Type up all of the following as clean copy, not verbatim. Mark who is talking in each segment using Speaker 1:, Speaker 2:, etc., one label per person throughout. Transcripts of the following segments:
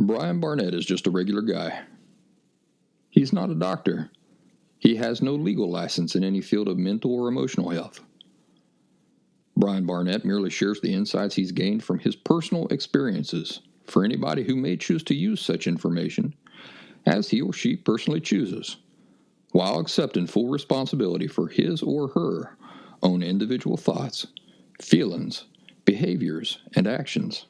Speaker 1: Brian Barnett is just a regular guy. He's not a doctor. He has no legal license in any field of mental or emotional health. Brian Barnett merely shares the insights he's gained from his personal experiences for anybody who may choose to use such information as he or she personally chooses, while accepting full responsibility for his or her own individual thoughts, feelings, behaviors, and actions.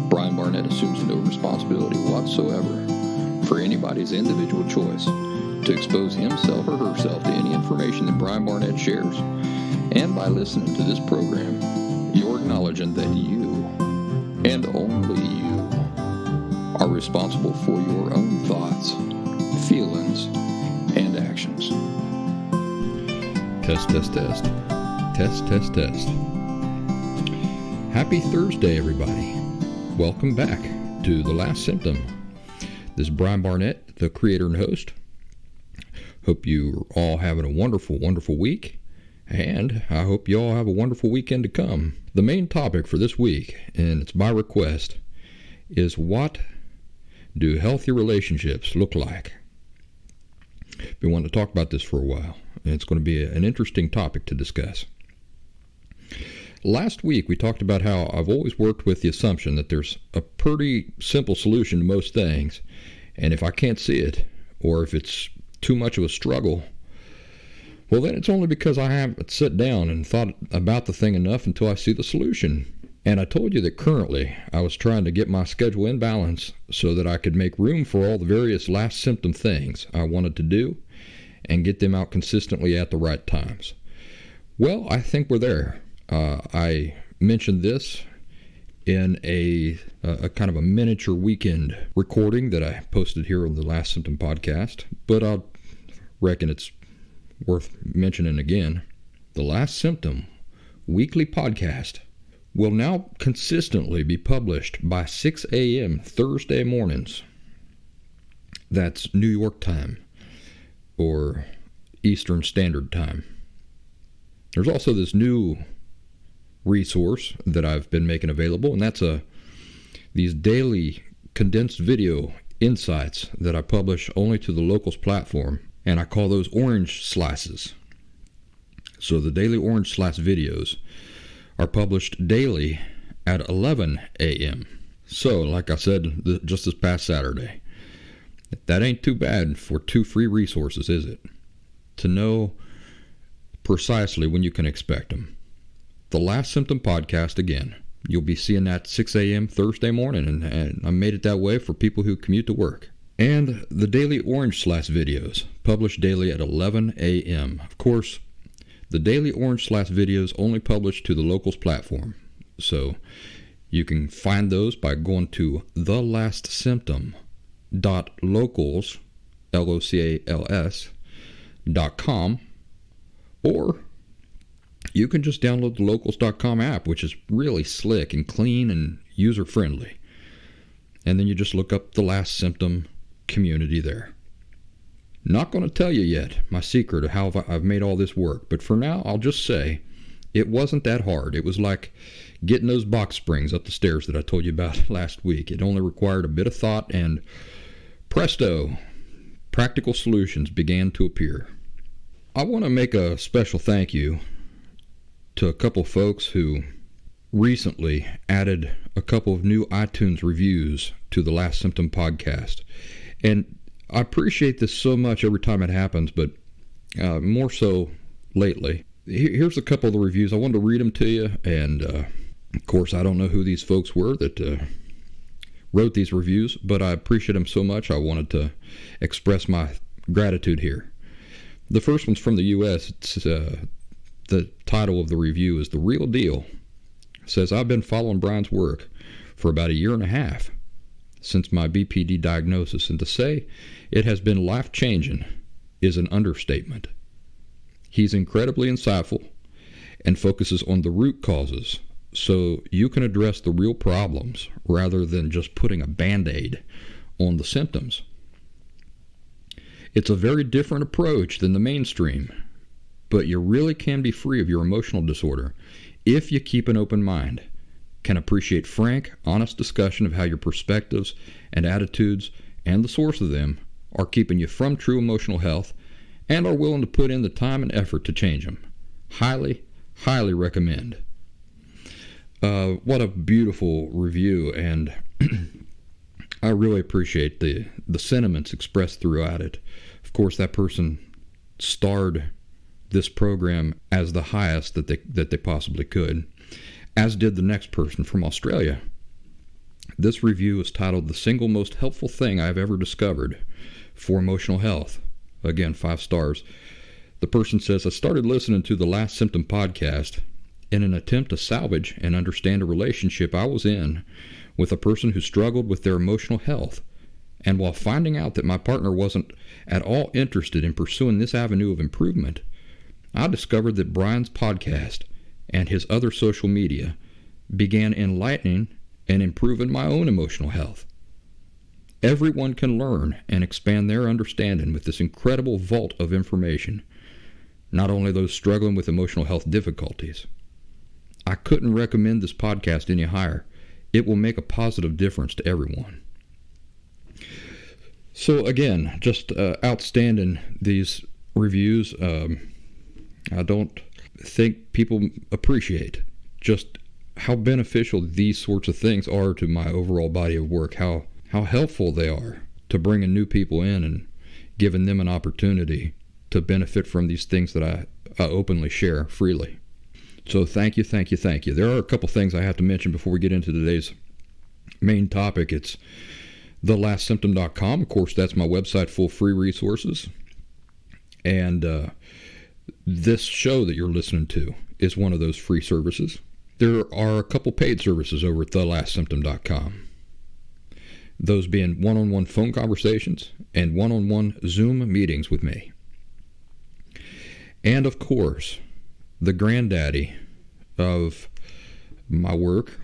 Speaker 1: Brian Barnett assumes no responsibility whatsoever for anybody's individual choice to expose himself or herself to any information that Brian Barnett shares. And by listening to this program, you're acknowledging that you, and only you, are responsible for your own thoughts, feelings, and actions.
Speaker 2: Test, test, test. Test, test, test. Happy Thursday, everybody. Welcome back to The Last Symptom. This is Brian Barnett, the creator and host. Hope you're all having a wonderful, wonderful week. And I hope you all have a wonderful weekend to come. The main topic for this week, and it's my request, is what do healthy relationships look like? Been wanting to talk about this for a while, and it's going to be an interesting topic to discuss. Last week, we talked about how I've always worked with the assumption that there's a pretty simple solution to most things, and if I can't see it, or if it's too much of a struggle, well, then it's only because I haven't sat down and thought about the thing enough until I see the solution. And I told you that currently I was trying to get my schedule in balance so that I could make room for all the various last symptom things I wanted to do and get them out consistently at the right times. Well, I think we're there. I mentioned this in a kind of a miniature weekend recording that I posted here on the Last Symptom podcast, but I reckon it's worth mentioning again. The Last Symptom weekly podcast will now consistently be published by 6 a.m. Thursday mornings. That's New York time or Eastern Standard Time. There's also this new resource that I've been making available, and that's these daily condensed video insights that I publish only to the Locals platform, and I call those orange slices. So the daily orange slice videos are published daily at 11 a.m. So, like I said just this past Saturday, that ain't too bad for 2 free resources, is it? To know precisely when you can expect them. The Last Symptom podcast, again, you'll be seeing that 6 a.m. Thursday morning, and I made it that way for people who commute to work. And the daily orange slice videos, published daily at 11 a.m. Of course, the daily orange slice videos only published to the Locals platform. So you can find those by going to thelastsymptom.locals, LOCALS.com, or you can just download the locals.com app, which is really slick and clean and user-friendly. And then you just look up the Last Symptom community there. Not going to tell you yet my secret of how I've made all this work, but for now I'll just say it wasn't that hard. It was like getting those box springs up the stairs that I told you about last week. It only required a bit of thought, and presto, practical solutions began to appear. I want to make a special thank you to a couple folks who recently added a couple of new iTunes reviews to the Last Symptom podcast. And I appreciate this so much every time it happens, but more so lately. Here's a couple of the reviews. I wanted to read them to you, and of course I don't know who these folks were that wrote these reviews, but I appreciate them so much I wanted to express my gratitude here. The first one's from the U.S. It's the title of the review is The Real Deal. It says, I've been following Brian's work for about 1.5 years since my BPD diagnosis, and to say it has been life-changing is an understatement. He's incredibly insightful and focuses on the root causes so you can address the real problems rather than just putting a Band-Aid on the symptoms. It's a very different approach than the mainstream, but you really can be free of your emotional disorder if you keep an open mind can appreciate frank, honest discussion of how your perspectives and attitudes and the source of them are keeping you from true emotional health and are willing to put in the time and effort to change them. Highly, highly recommend. What a beautiful review, and I really appreciate the sentiments expressed throughout it. Of course, that person starred this program as the highest that they possibly could, as did the next person from Australia. This review is titled "The Single Most Helpful Thing I've Ever Discovered for Emotional Health." Again, 5 stars. The person says, "I started listening to the Last Symptom podcast in an attempt to salvage and understand a relationship I was in with a person who struggled with their emotional health. And while finding out that my partner wasn't at all interested in pursuing this avenue of improvement, I discovered that Brian's podcast and his other social media began enlightening and improving my own emotional health. Everyone can learn and expand their understanding with this incredible vault of information, not only those struggling with emotional health difficulties. I couldn't recommend this podcast any higher. It will make a positive difference to everyone." So again, just outstanding, these reviews. I don't think people appreciate just how beneficial these sorts of things are to my overall body of work, how helpful they are to bringing new people in and giving them an opportunity to benefit from these things that I openly share freely. So thank you. There are a couple things I have to mention before we get into today's main topic. It's thelastsymptom.com. Of course, that's my website full of free resources. And this show that you're listening to is one of those free services. There are a couple paid services over at thelastsymptom.com. Those being one-on-one phone conversations and one-on-one Zoom meetings with me. And of course, the granddaddy of my work,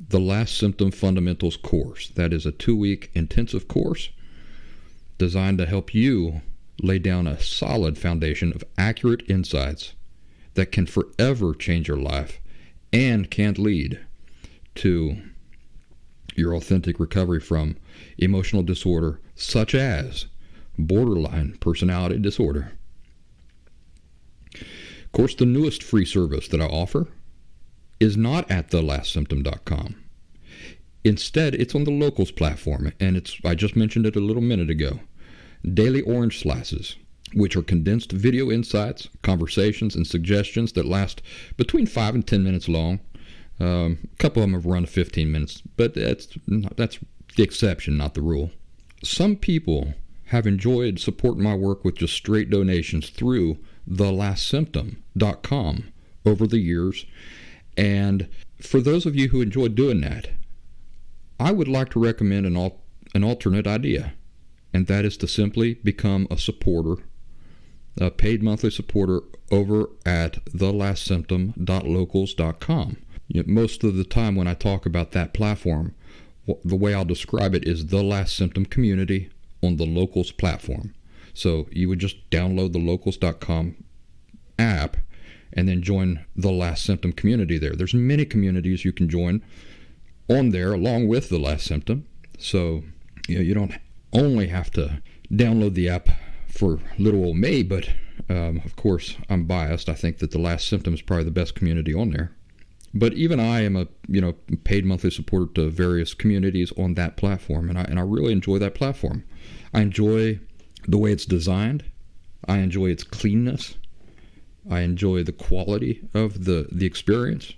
Speaker 2: the Last Symptom Fundamentals course. That is a 2-week intensive course designed to help you lay down a solid foundation of accurate insights that can forever change your life and can lead to your authentic recovery from emotional disorder such as borderline personality disorder. Of course, the newest free service that I offer is not at thelastsymptom.com. Instead, it's on the Locals platform, and I just mentioned it a little minute ago. Daily Orange Slices, which are condensed video insights, conversations, and suggestions that last between 5 and 10 minutes long. A couple of them have run to 15 minutes, but that's the exception, not the rule. Some people have enjoyed supporting my work with just straight donations through thelastsymptom.com over the years. And for those of you who enjoy doing that, I would like to recommend an alternate idea, and that is to simply become a supporter, a paid monthly supporter over at thelastsymptom.locals.com. Most of the time when I talk about that platform, the way I'll describe it is the Last Symptom community on the Locals platform. So you would just download the locals.com app and then join the Last Symptom community there. There's many communities you can join on there along with the Last Symptom. So you don't only have to download the app for little old me, but of course I'm biased. I think that the Last Symptom is probably the best community on there. But even I am a paid monthly supporter to various communities on that platform, and I really enjoy that platform. I enjoy the way it's designed. I enjoy its cleanness. I enjoy the quality of the experience.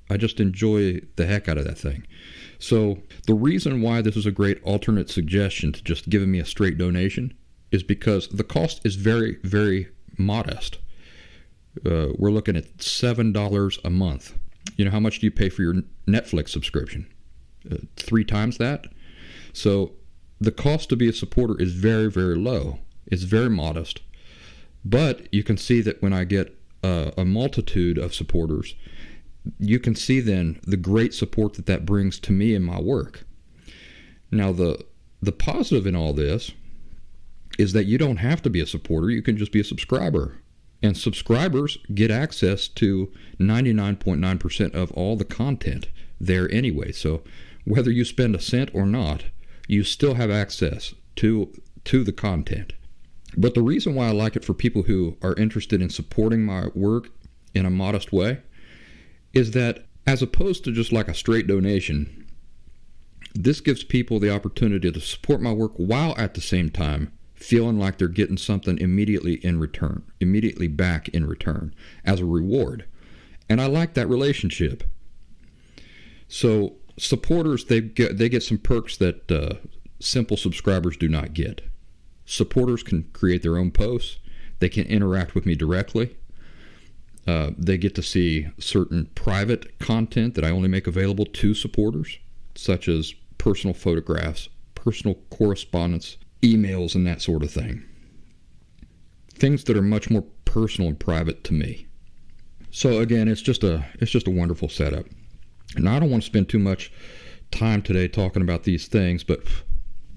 Speaker 2: I just enjoy the heck out of that thing. So the reason why this is a great alternate suggestion to just giving me a straight donation is because the cost is very, very modest. We're looking at $7 a month. You know, how much do you pay for your Netflix subscription? 3 times that? So the cost to be a supporter is very, very low. It's very modest. But you can see that when I get a multitude of supporters, you can see then the great support that brings to me in my work. Now, the positive in all this is that you don't have to be a supporter. You can just be a subscriber. And subscribers get access to 99.9% of all the content there anyway. So whether you spend a cent or not, you still have access to the content. But the reason why I like it for people who are interested in supporting my work in a modest way is that, as opposed to just like a straight donation, this gives people the opportunity to support my work while at the same time feeling like they're getting something immediately back in return as a reward. And I like that relationship. So supporters, they get some perks that simple subscribers do not get. Supporters can create their own posts. They can interact with me directly. They get to see certain private content that I only make available to supporters, such as personal photographs, personal correspondence, emails, and that sort of thing. Things that are much more personal and private to me. So again, it's just a wonderful setup. And I don't want to spend too much time today talking about these things, but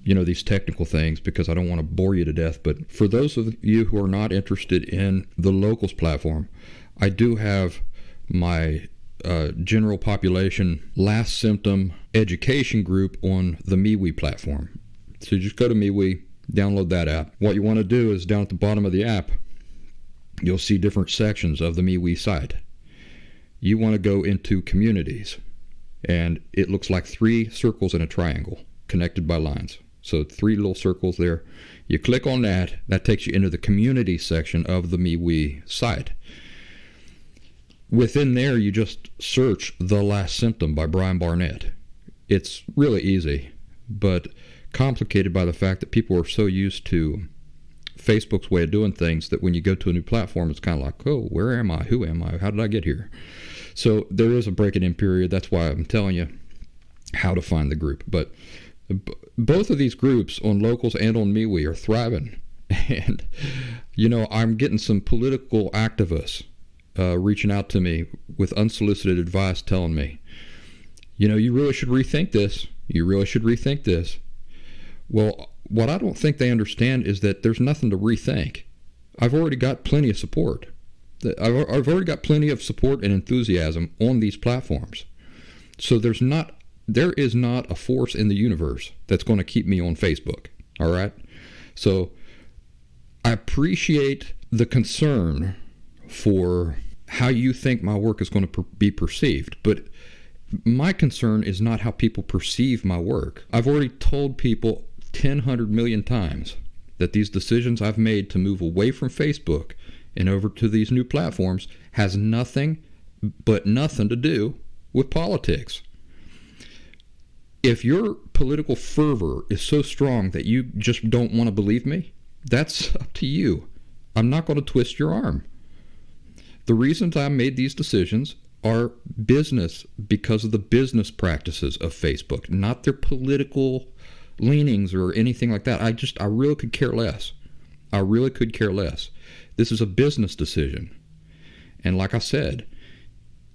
Speaker 2: these technical things, because I don't want to bore you to death. But for those of you who are not interested in the locals platform, I do have my general population Last Symptom education group on the MeWe platform. So just go to MeWe, download that app. What you want to do is down at the bottom of the app, you'll see different sections of the MeWe site. You want to go into communities, and it looks like 3 circles in a triangle connected by lines. So 3 little circles there. You click on that. That takes you into the community section of the MeWe site. Within there, you just search The Last Symptom by Brian Barnett. It's really easy, but complicated by the fact that people are so used to Facebook's way of doing things that when you go to a new platform, it's kind of like, oh, where am I? Who am I? How did I get here? So there is a break-it-in period. That's why I'm telling you how to find the group. But both of these groups on locals and on MeWe are thriving. And, I'm getting some political activists reaching out to me with unsolicited advice telling me, you really should rethink this. You really should rethink this. Well, what I don't think they understand is that there's nothing to rethink. I've already got plenty of support. I've already got plenty of support and enthusiasm on these platforms. So there is not a force in the universe that's going to keep me on Facebook. All right? So I appreciate the concern for how you think my work is going to be perceived, but my concern is not how people perceive my work. I've already told people 100 million times that these decisions I've made to move away from Facebook and over to these new platforms has nothing to do with politics. If your political fervor is so strong that you just don't want to believe me, that's up to you. I'm not going to twist your arm. The reasons I made these decisions are business, because of the business practices of Facebook, not their political leanings or anything like that. I really could care less. I really could care less. This is a business decision. And like I said,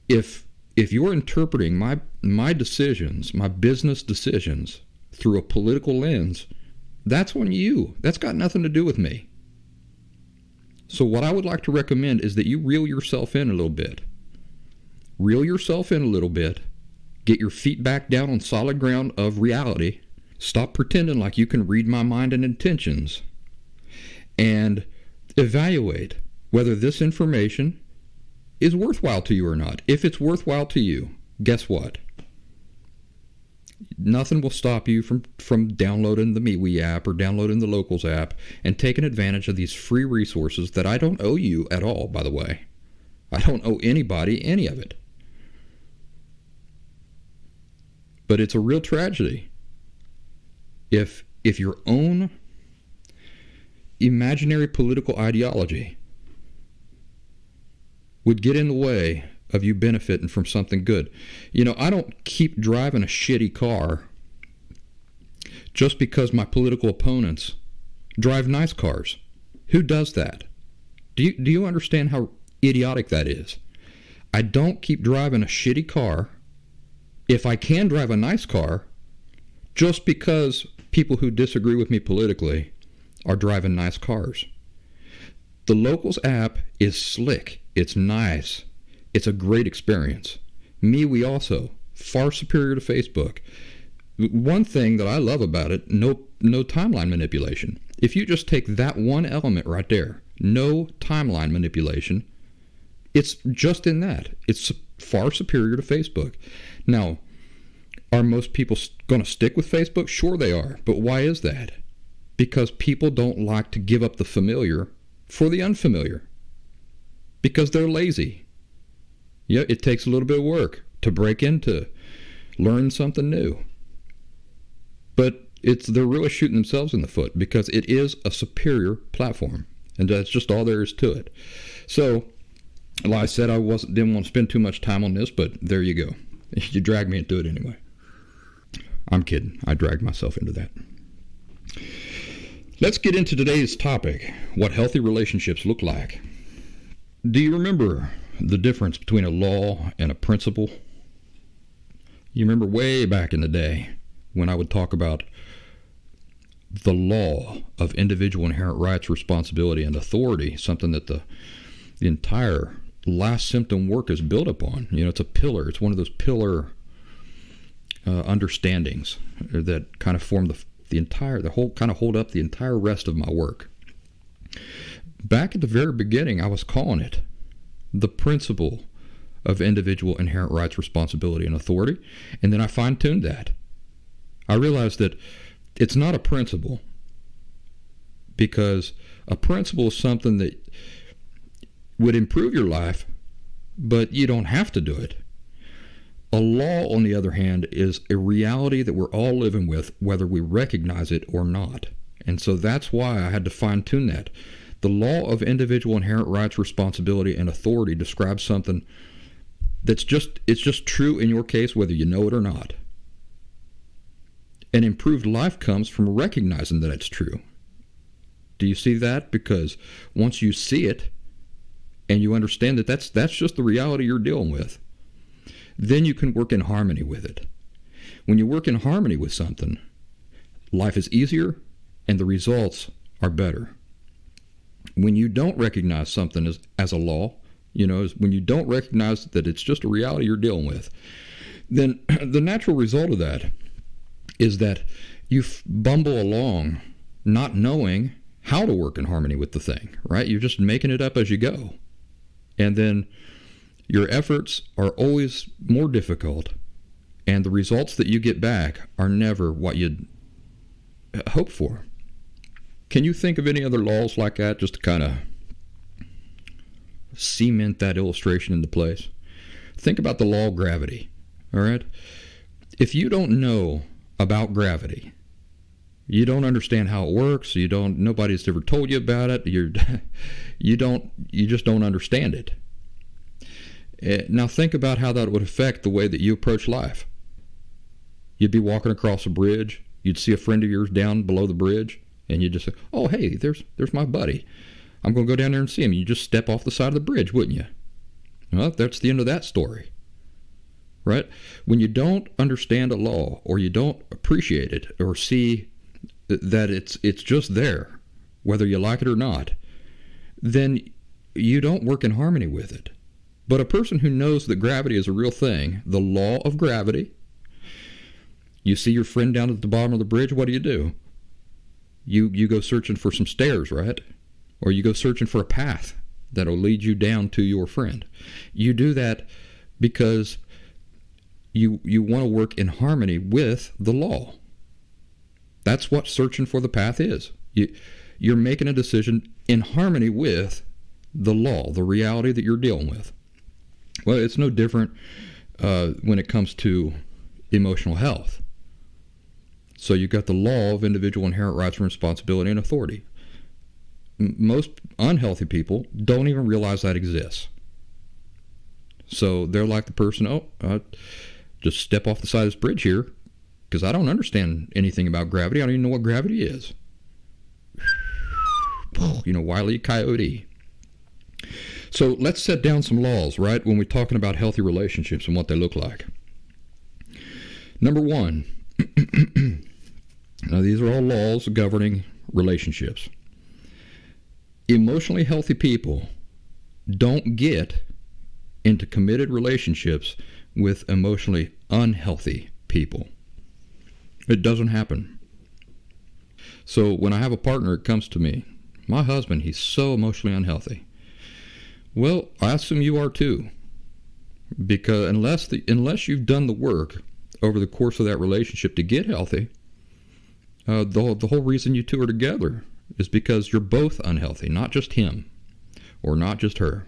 Speaker 2: if you're interpreting my decisions, my business decisions, through a political lens, that's on you. That's got nothing to do with me. So what I would like to recommend is that you reel yourself in a little bit. Reel yourself in a little bit. Get your feet back down on solid ground of reality. Stop pretending like you can read my mind and intentions. And evaluate whether this information is worthwhile to you or not. If it's worthwhile to you, guess what? Nothing will stop you from downloading the MeWe app or downloading the Locals app and taking advantage of these free resources that I don't owe you at all, by the way. I don't owe anybody any of it. But it's a real tragedy if your own imaginary political ideology would get in the way of you benefiting from something good. I don't keep driving a shitty car just because my political opponents drive nice cars. Who does that? Do you understand how idiotic that is? I don't keep driving a shitty car if I can drive a nice car just because people who disagree with me politically are driving nice cars. The Locals app is slick. It's nice. It's a great experience. MeWe also. far superior to Facebook. One thing that I love about it, no timeline manipulation. If you just take that one element right there, no timeline manipulation, it's just in that. It's far superior to Facebook. Now, are most people going to stick with Facebook? Sure they are. But why is that? Because people don't like to give up the familiar for the unfamiliar. Because they're lazy. Yeah, it takes a little bit of work to break into, learn something new. But they're really shooting themselves in the foot because it is a superior platform. And that's just all there is to it. So, like I said, I didn't want to spend too much time on this, but there you go. You dragged me into it anyway. I'm kidding. I dragged myself into that. Let's get into today's topic, what healthy relationships look like. Do you remember the difference between a law and a principle? You remember way back in the day when I would talk about the law of individual inherent rights, responsibility, and authority, something that the entire Last Symptom work is built upon. You know, it's a pillar. It's one of those pillar understandings that kind of form the whole kind of hold up the entire rest of my work. Back at the very beginning, I was calling it the principle of individual inherent rights, responsibility, and authority, and then I fine-tuned that. I realized that it's not a principle, because a principle is something that would improve your life, but you don't have to do it. A law, on the other hand, is a reality that we're all living with, whether we recognize it or not. And so that's why I had to fine-tune that. The law of individual inherent rights, responsibility, and authority describes something it's just true in your case, whether you know it or not. An improved life comes from recognizing that it's true. Do you see that? Because once you see it and you understand that that's just the reality you're dealing with, then you can work in harmony with it. When you work in harmony with something, life is easier and the results are better. When you don't recognize something as a law, when you don't recognize that it's just a reality you're dealing with, then the natural result of that is that you bumble along not knowing how to work in harmony with the thing, right? You're just making it up as you go. And then your efforts are always more difficult, and the results that you get back are never what you'd hope for. Can you think of any other laws like that, just to kind of cement that illustration into place? Think about the law of gravity, all right? If you don't know about gravity, you don't understand how it works, nobody's ever told you about it, you just don't understand it. Now think about how that would affect the way that you approach life. You'd be walking across a bridge, you'd see a friend of yours down below the bridge, and you'd just say, oh, hey, there's my buddy. I'm going to go down there and see him. You just step off the side of the bridge, wouldn't you? Well, that's the end of that story, right? When you don't understand a law, or you don't appreciate it, or see that it's just there, whether you like it or not, then you don't work in harmony with it. But a person who knows that gravity is a real thing, the law of gravity, you see your friend down at the bottom of the bridge, what do? You go searching for some stairs, right? Or you go searching for a path that'll lead you down to your friend. You do that because you want to work in harmony with the law. That's what searching for the path is. You're making a decision in harmony with the law, the reality that you're dealing with. Well, it's no different when it comes to emotional health. So you've got the law of individual inherent rights and responsibility and authority. Most unhealthy people don't even realize that exists. So they're like the person, just step off the side of this bridge here because I don't understand anything about gravity. I don't even know what gravity is. Wile E. Coyote. So let's set down some laws, right, when we're talking about healthy relationships and what they look like. Number one, now these are all laws governing relationships. Emotionally healthy people don't get into committed relationships with emotionally unhealthy people. It doesn't happen. So when I have a partner that comes to me, my husband, he's so emotionally unhealthy. Well, I assume you are too. Because unless you've done the work over the course of that relationship to get healthy, the whole reason you two are together is because you're both unhealthy, not just him or not just her.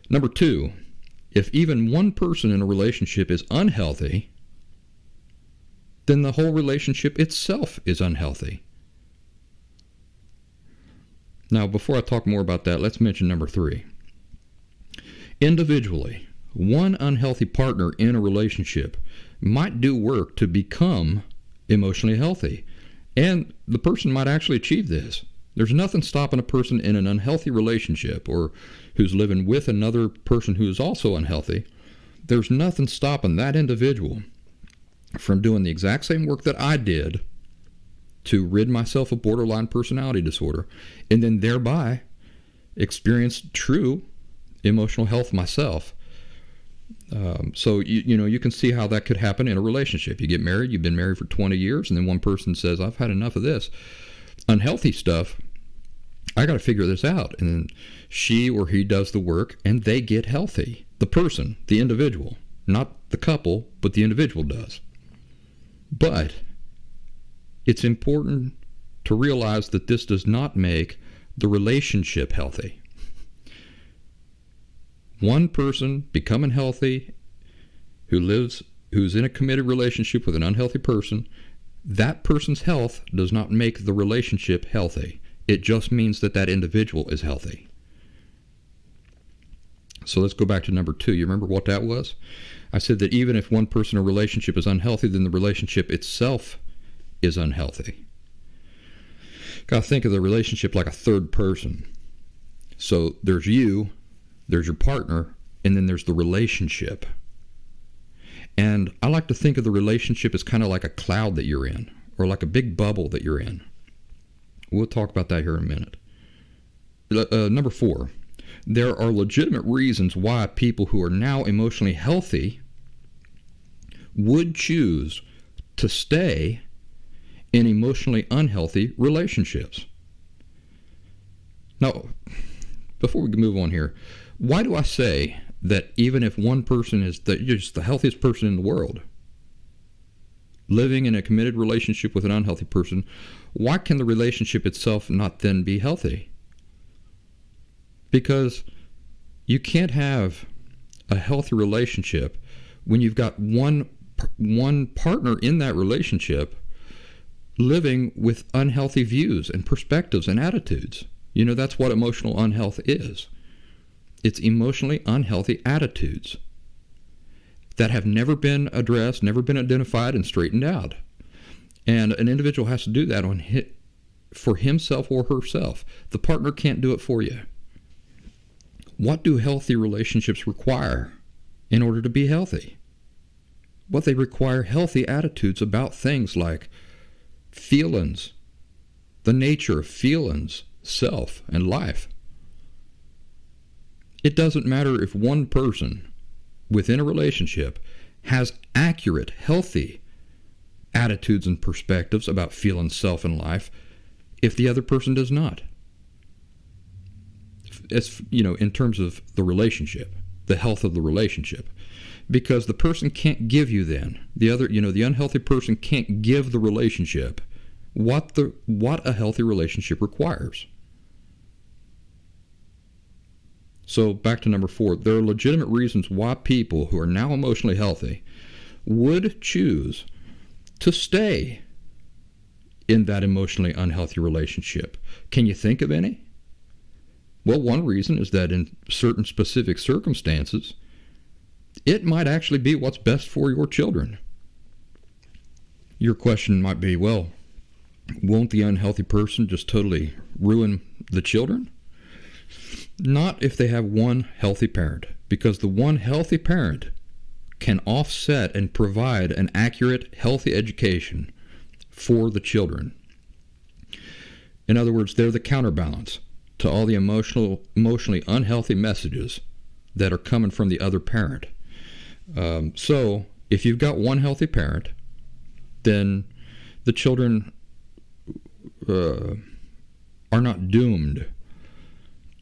Speaker 2: Number 2, if even one person in a relationship is unhealthy, then the whole relationship itself is unhealthy. Now, before I talk more about that, let's mention number 3. Individually, one unhealthy partner in a relationship might do work to become emotionally healthy, and the person might actually achieve this. There's nothing stopping a person in an unhealthy relationship or who's living with another person who is also unhealthy. There's nothing stopping that individual from doing the exact same work that I did to rid myself of borderline personality disorder, and then thereby experience true emotional health myself. So you can see how that could happen in a relationship. You get married, you've been married for 20 years, and then one person says, I've had enough of this unhealthy stuff, I got to figure this out. And then she or he does the work, and they get healthy. The person, the individual, not the couple, but the individual does. But it's important to realize that this does not make the relationship healthy. One person becoming healthy who's in a committed relationship with an unhealthy person, that person's health does not make the relationship healthy. It just means that that individual is healthy. So let's go back to number 2. You remember what that was? I said that even if one person in a relationship is unhealthy, then the relationship itself is unhealthy. Got to think of the relationship like a third person. So there's you, there's your partner, and then there's the relationship. And I like to think of the relationship as kind of like a cloud that you're in, or like a big bubble that you're in. We'll talk about that here in a minute. Number 4, there are legitimate reasons why people who are now emotionally healthy would choose to stay in emotionally unhealthy relationships. Now, before we move on here, why do I say that even if one person is just the healthiest person in the world, living in a committed relationship with an unhealthy person, why can the relationship itself not then be healthy? Because you can't have a healthy relationship when you've got one partner in that relationship living with unhealthy views and perspectives and attitudes. That's what emotional unhealth is. It's emotionally unhealthy attitudes that have never been addressed, never been identified and straightened out. And an individual has to do that for himself or herself. The partner can't do it for you. What do healthy relationships require in order to be healthy? Well, they require healthy attitudes about things like feelings, the nature of feelings, self, and life. It doesn't matter if one person within a relationship has accurate, healthy attitudes and perspectives about feeling self and life if the other person does not. It's, in terms of the relationship, the health of the relationship. Because the person can't give you then, the unhealthy person can't give the relationship what a healthy relationship requires. So back to number 4, there are legitimate reasons why people who are now emotionally healthy would choose to stay in that emotionally unhealthy relationship. Can you think of any? Well, one reason is that in certain specific circumstances, it might actually be what's best for your children. Your question might be, well, won't the unhealthy person just totally ruin the children? Not if they have one healthy parent, because the one healthy parent can offset and provide an accurate, healthy education for the children. In other words, they're the counterbalance to all the emotionally unhealthy messages that are coming from the other parent. So if you've got one healthy parent, then the children are not doomed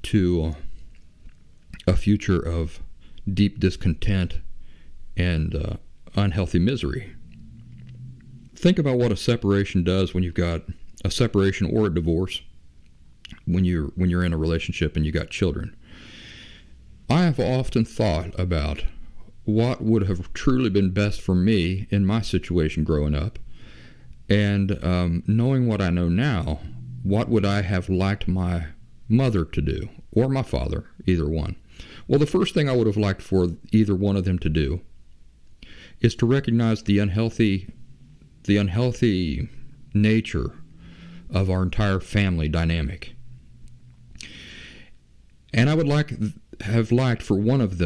Speaker 2: to a future of deep discontent and unhealthy misery. Think about what a separation does when you've got a separation or a divorce, when you're in a relationship and you got children. I have often thought about what would have truly been best for me in my situation growing up, and knowing what I know now, what would I have liked my mother to do, or my father, either one? Well, the first thing I would have liked for either one of them to do is to recognize the unhealthy nature of our entire family dynamic. And I would have liked for one of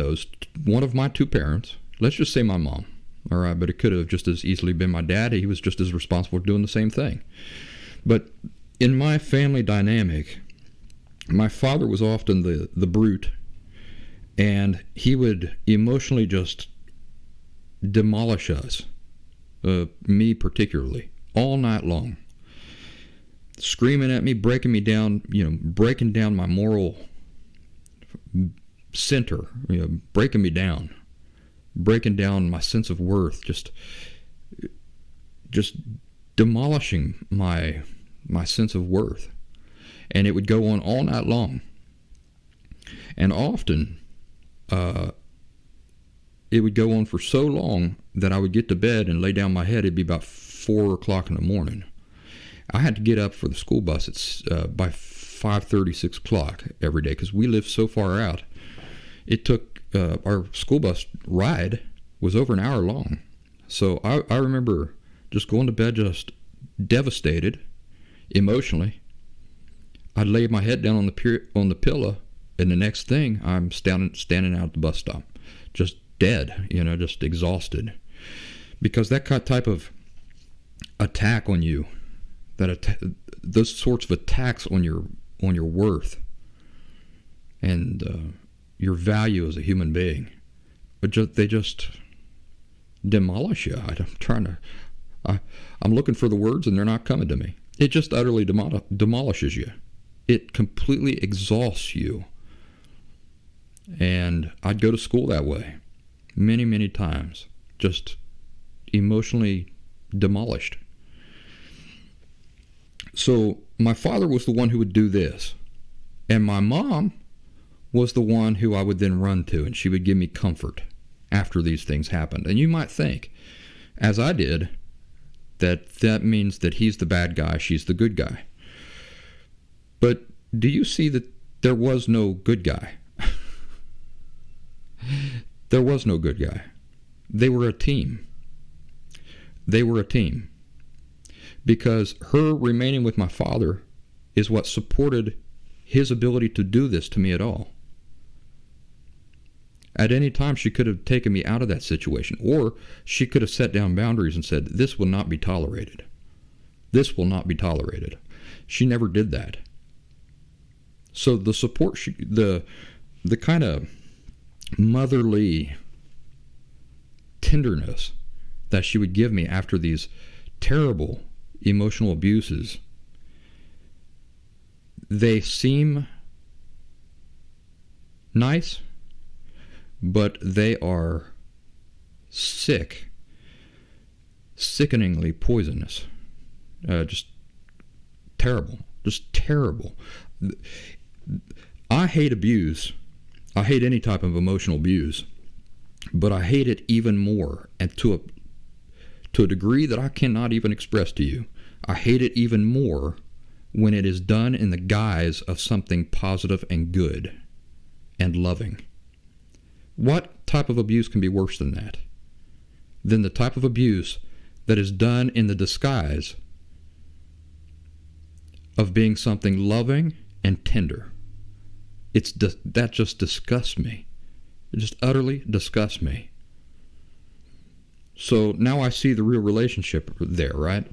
Speaker 2: my two parents, let's just say my mom, all right, but it could have just as easily been my dad. He was just as responsible for doing the same thing. But in my family dynamic, my father was often the brute, and he would emotionally just demolish us, me particularly, all night long, screaming at me, breaking me down, breaking down my moral center, breaking me down, breaking down my sense of worth, just demolishing my sense of worth. And it would go on all night long. And often it would go on for so long that I would get to bed and lay down my head. It'd be about 4 o'clock in the morning. I had to get up for the school bus by 5:30, 6 o'clock every day, because we lived so far out. It took, our school bus ride was over an hour long. So I remember just going to bed just devastated emotionally. I'd lay my head down on the pillow, and the next thing I'm standing out at the bus stop, just dead, just exhausted. Because that type of attack on you, those sorts of attacks on your worth and your value as a human being, they just demolish you. I'm looking for the words and they're not coming to me. It just utterly demolishes you. It completely exhausts you. And I'd go to school that way many, many times, just emotionally demolished. So my father was the one who would do this, and my mom was the one who I would then run to, and she would give me comfort after these things happened. And you might think, as I did, that means that he's the bad guy, she's the good guy. But do you see that there was no good guy? There was no good guy. They were a team. They were a team. Because her remaining with my father is what supported his ability to do this to me at all. At any time, she could have taken me out of that situation, or she could have set down boundaries and said, this will not be tolerated. This will not be tolerated. She never did that. So the support, the kind of motherly tenderness that she would give me after these terrible emotional abuses, they seem nice, but they are sickeningly poisonous. Just terrible. I hate abuse. I hate any type of emotional abuse, but I hate it even more, and to a degree that I cannot even express to you. I hate it even more when it is done in the guise of something positive and good and loving. What type of abuse can be worse than that? Than the type of abuse that is done in the disguise of being something loving and tender. That just disgusts me. It just utterly disgusts me. So now I see the real relationship there, right?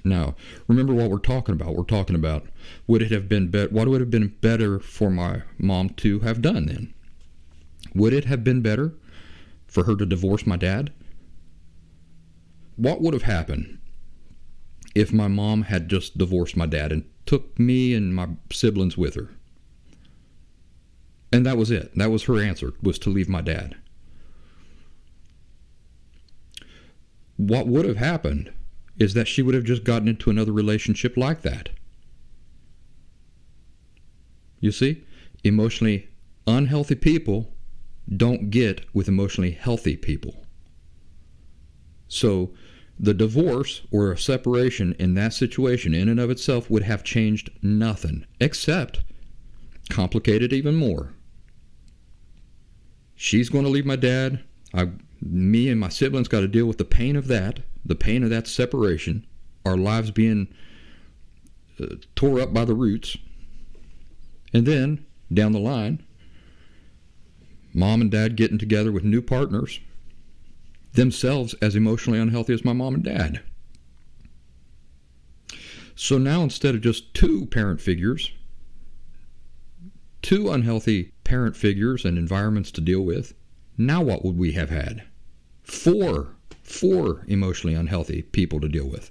Speaker 2: Now, remember what we're talking about. We're talking about what would have been better for my mom to have done then? Would it have been better for her to divorce my dad? What would have happened if my mom had just divorced my dad and took me and my siblings with her? And that was it. That was her answer, was to leave my dad. What would have happened is that she would have just gotten into another relationship like that. You see, emotionally unhealthy people don't get with emotionally healthy people. So the divorce or a separation in that situation in and of itself would have changed nothing, except complicated even more. She's going to leave my dad. Me and my siblings got to deal with the pain of that separation, our lives being tore up by the roots. And then, down the line, mom and dad getting together with new partners, themselves as emotionally unhealthy as my mom and dad. So now, instead of just two unhealthy parent figures and environments to deal with, now what would we have had? Four emotionally unhealthy people to deal with,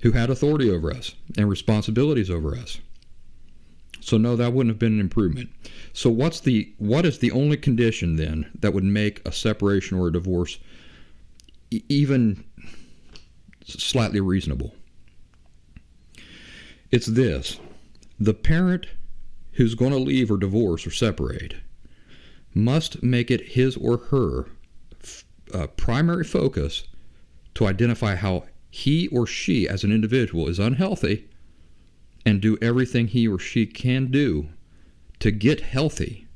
Speaker 2: who had authority over us and responsibilities over us. So no, that wouldn't have been an improvement. So what is the only condition then that would make a separation or a divorce even slightly reasonable? It's this: the parent who's going to leave or divorce or separate must make it his or her primary focus to identify how he or she as an individual is unhealthy and do everything he or she can do to get healthy.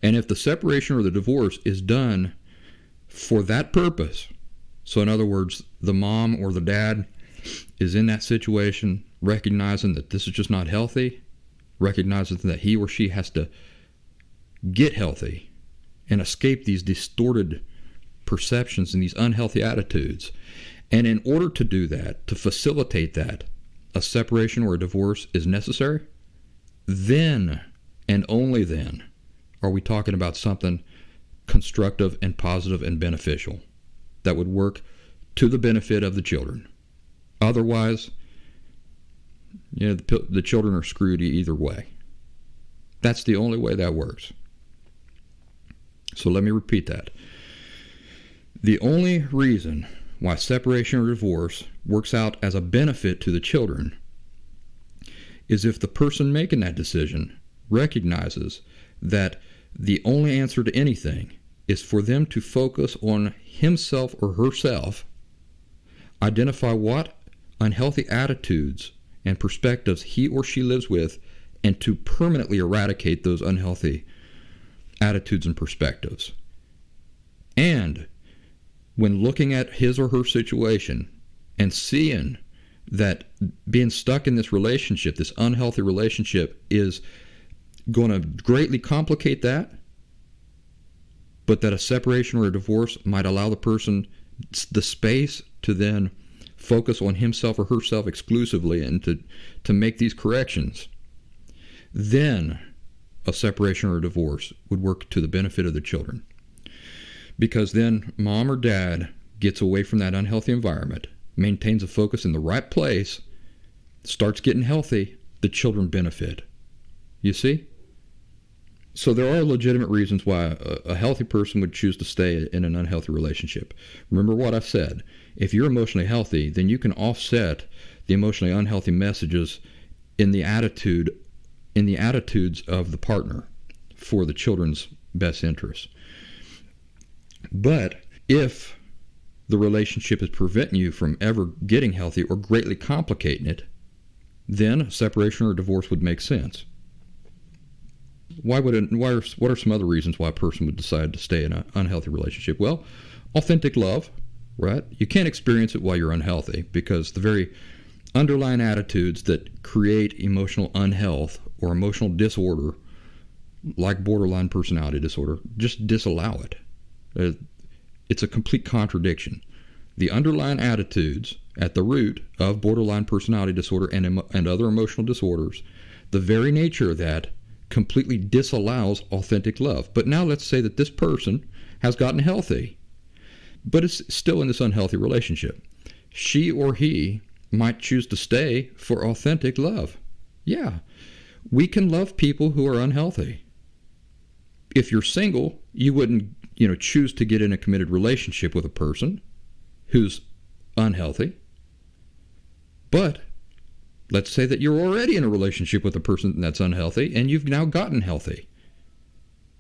Speaker 2: And if the separation or the divorce is done for that purpose, so in other words, the mom or the dad is in that situation recognizing that this is just not healthy, recognizing that he or she has to get healthy and escape these distorted perceptions and these unhealthy attitudes. And in order to do that, to facilitate that, a separation or a divorce is necessary. Then, and only then, are we talking about something constructive and positive and beneficial that would work to the benefit of the children. Otherwise, the children are screwed either way. That's the only way that works. So let me repeat that. The only reason why separation or divorce works out as a benefit to the children is if the person making that decision recognizes that the only answer to anything is for them to focus on himself or herself, identify what unhealthy attitudes and perspectives he or she lives with, and to permanently eradicate those unhealthy attitudes and perspectives. And when looking at his or her situation and seeing that being stuck in this relationship, this unhealthy relationship, is going to greatly complicate that, but that a separation or a divorce might allow the person the space to then focus on himself or herself exclusively and to make these corrections, then a separation or a divorce would work to the benefit of the children. Because then mom or dad gets away from that unhealthy environment, maintains a focus in the right place, starts getting healthy, the children benefit. You see? So there are legitimate reasons why a healthy person would choose to stay in an unhealthy relationship. Remember what I've said. If you're emotionally healthy, then you can offset the emotionally unhealthy messages in the attitudes of the partner for the children's best interests. But if the relationship is preventing you from ever getting healthy or greatly complicating it, then separation or divorce would make sense. What are some other reasons why a person would decide to stay in an unhealthy relationship? Well, authentic love, right? You can't experience it while you're unhealthy because the very underlying attitudes that create emotional unhealth or emotional disorder, like borderline personality disorder, just disallow it. It's a complete contradiction. The underlying attitudes at the root of borderline personality disorder and other emotional disorders, the very nature of that completely disallows authentic love. But now let's say that this person has gotten healthy, but is still in this unhealthy relationship. She or he might choose to stay for authentic love. Yeah, we can love people who are unhealthy. If you're single, you wouldn't, choose to get in a committed relationship with a person who's unhealthy. But let's say that you're already in a relationship with a person that's unhealthy, and you've now gotten healthy.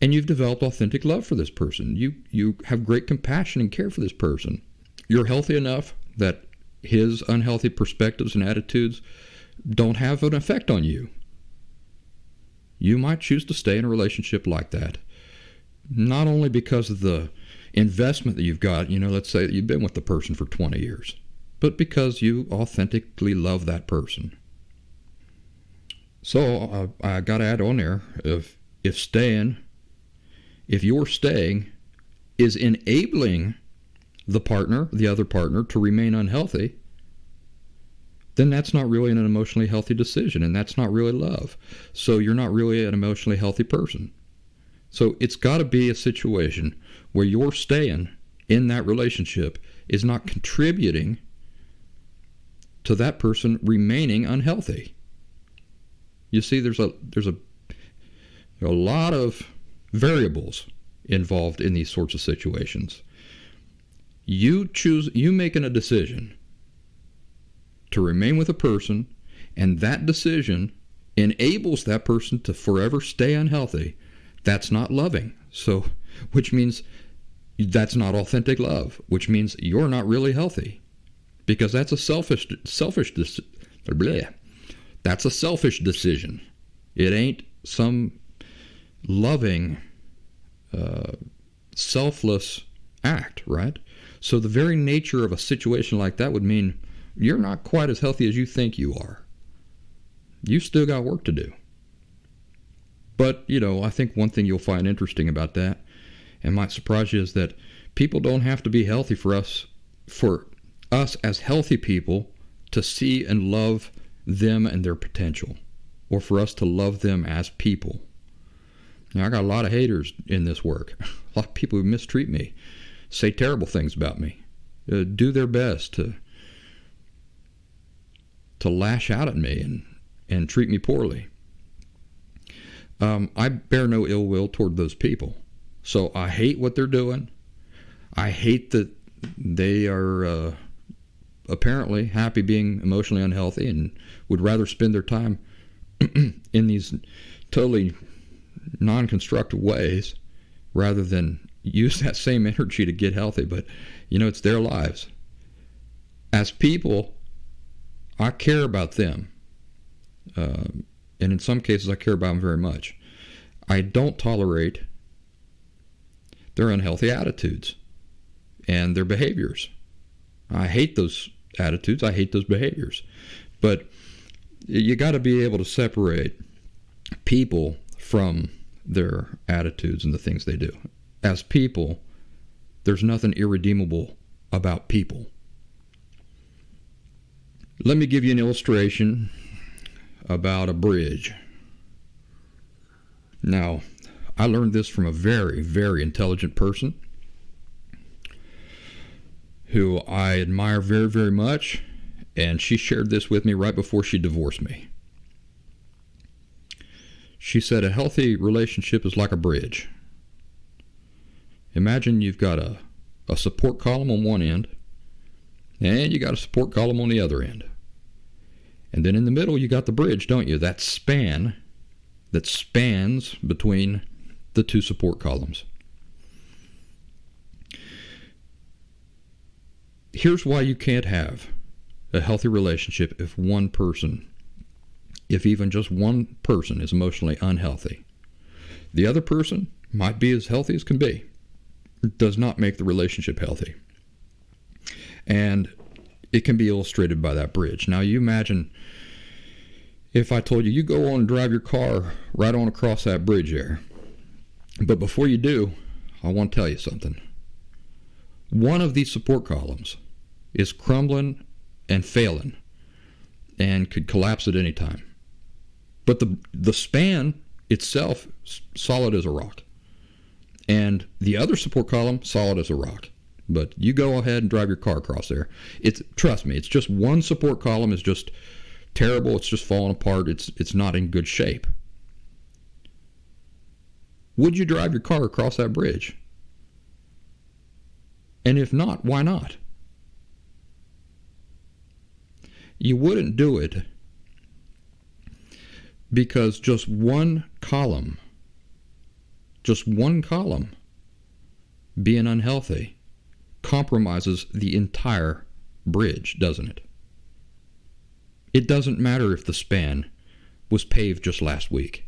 Speaker 2: And you've developed authentic love for this person. You have great compassion and care for this person. You're healthy enough that his unhealthy perspectives and attitudes don't have an effect on you. You might choose to stay in a relationship like that. Not only because of the investment that you've got, let's say that you've been with the person for 20 years, but because you authentically love that person. So I got to add on there, if you're staying is enabling the other partner to remain unhealthy, then that's not really an emotionally healthy decision, and that's not really love. So you're not really an emotionally healthy person. So it's got to be a situation where you're staying in that relationship is not contributing to that person remaining unhealthy. You see, there's a lot of variables involved in these sorts of situations. You making a decision to remain with a person, and that decision enables that person to forever stay unhealthy. That's not loving. So, which means that's not authentic love, which means you're not really healthy, because that's a selfish that's a selfish decision. It ain't some loving, selfless act, right? So the very nature of a situation like that would mean you're not quite as healthy as you think you are. You still got work to do. But, I think one thing you'll find interesting about that, and might surprise you, is that people don't have to be healthy for us as healthy people to see and love them and their potential, or for us to love them as people. Now, I got a lot of haters in this work, a lot of people who mistreat me, say terrible things about me, do their best to lash out at me and treat me poorly. I bear no ill will toward those people. So I hate what they're doing. I hate that they are apparently happy being emotionally unhealthy and would rather spend their time in these totally non-constructive ways rather than use that same energy to get healthy. But, it's their lives. As people, I care about them. And in some cases, I care about them very much. I don't tolerate their unhealthy attitudes and their behaviors. I hate those attitudes. I hate those behaviors. But you got to be able to separate people from their attitudes and the things they do. As people, there's nothing irredeemable about people. Let me give you an illustration about a bridge. Now, I learned this from a very, very intelligent person who I admire very, very much, and she shared this with me right before she divorced me. She said a healthy relationship is like a bridge. Imagine you've got a support column on one end, and you got a support column on the other end. And then in the middle, you got the bridge, don't you? That span that spans between the two support columns. Here's why you can't have a healthy relationship if even just one person is emotionally unhealthy. The other person might be as healthy as can be. It does not make the relationship healthy. And it can be illustrated by that bridge. Now, you imagine if I told you, you go on and drive your car right on across that bridge there. But before you do, I want to tell you something. One of these support columns is crumbling and failing and could collapse at any time. But the span itself solid as a rock. And the other support column, solid as a rock. But you go ahead and drive your car across there. Trust me, it's just one support column is just terrible. It's just falling apart. It's not in good shape. Would you drive your car across that bridge? And if not, why not? You wouldn't do it because just one column being unhealthy compromises the entire bridge, doesn't it? It doesn't matter if the span was paved just last week.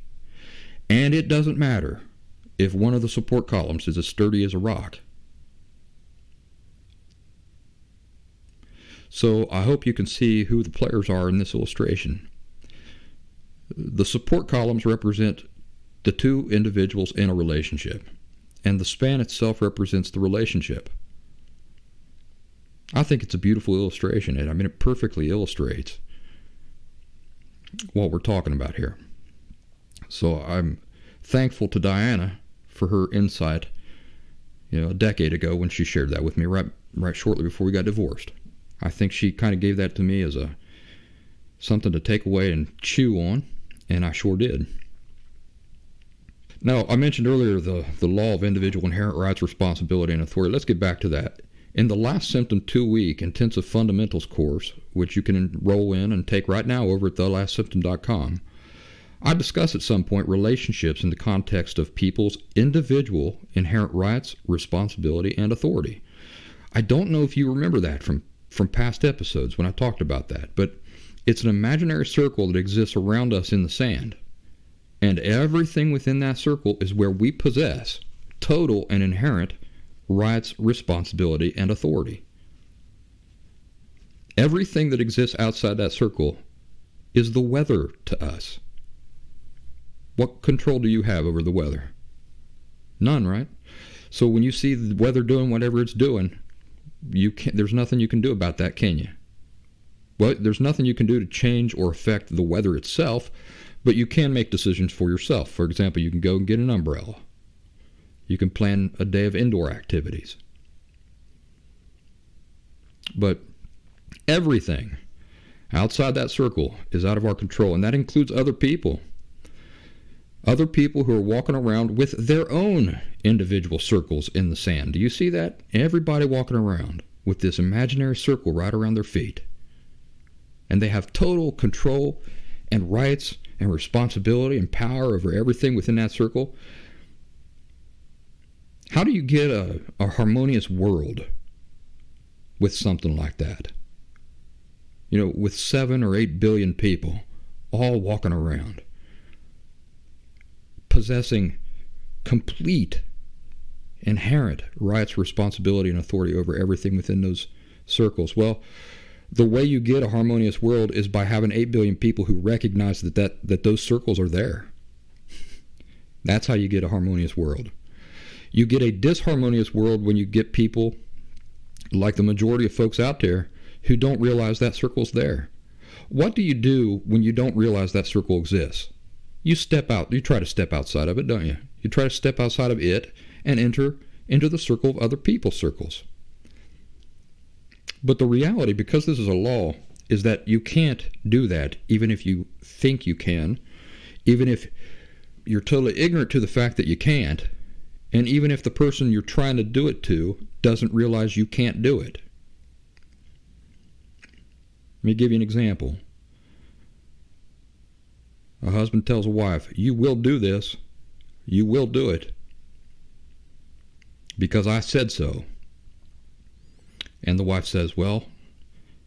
Speaker 2: And it doesn't matter if one of the support columns is as sturdy as a rock. So I hope you can see who the players are in this illustration. The support columns represent the two individuals in a relationship, and the span itself represents the relationship. I think it's a beautiful illustration, and it perfectly illustrates what we're talking about here. So I'm thankful to Diana for her insight, a decade ago when she shared that with me right shortly before we got divorced. I think she kind of gave that to me as something to take away and chew on, and I sure did. Now, I mentioned earlier the law of individual inherent rights, responsibility, and authority. Let's get back to that. In the Last Symptom 2-week intensive fundamentals course, which you can enroll in and take right now over at thelastsymptom.com, I discuss at some point relationships in the context of people's individual inherent rights, responsibility, and authority. I don't know if you remember that from past episodes when I talked about that, but it's an imaginary circle that exists around us in the sand. And everything within that circle is where we possess total and inherent rights, responsibility, and authority. Everything that exists outside that circle is the weather to us. What control do you have over the weather? None, right? So when you see the weather doing whatever it's doing, there's nothing you can do about that, can you? Well, there's nothing you can do to change or affect the weather itself, but you can make decisions for yourself. For example, you can go and get an umbrella. You can plan a day of indoor activities. But everything outside that circle is out of our control, and that includes other people. Other people who are walking around with their own individual circles in the sand. Do you see that? Everybody walking around with this imaginary circle right around their feet. And they have total control and rights and responsibility and power over everything within that circle. How do you get a harmonious world with something like that? With 7 or 8 billion people all walking around, possessing complete, inherent rights, responsibility, and authority over everything within those circles. Well, the way you get a harmonious world is by having 8 billion people who recognize that those circles are there. That's how you get a harmonious world. You get a disharmonious world when you get people, like the majority of folks out there, who don't realize that circle's there. What do you do when you don't realize that circle exists? You step out. You try to step outside of it, don't you? You try to step outside of it and enter into the circle of other people's circles. But the reality, because this is a law, is that you can't do that even if you think you can, even if you're totally ignorant to the fact that you can't, and even if the person you're trying to do it to doesn't realize you can't do it. Let me give you an example. A husband tells a wife, "You will do this. You will do it. Because I said so." And the wife says, "Well,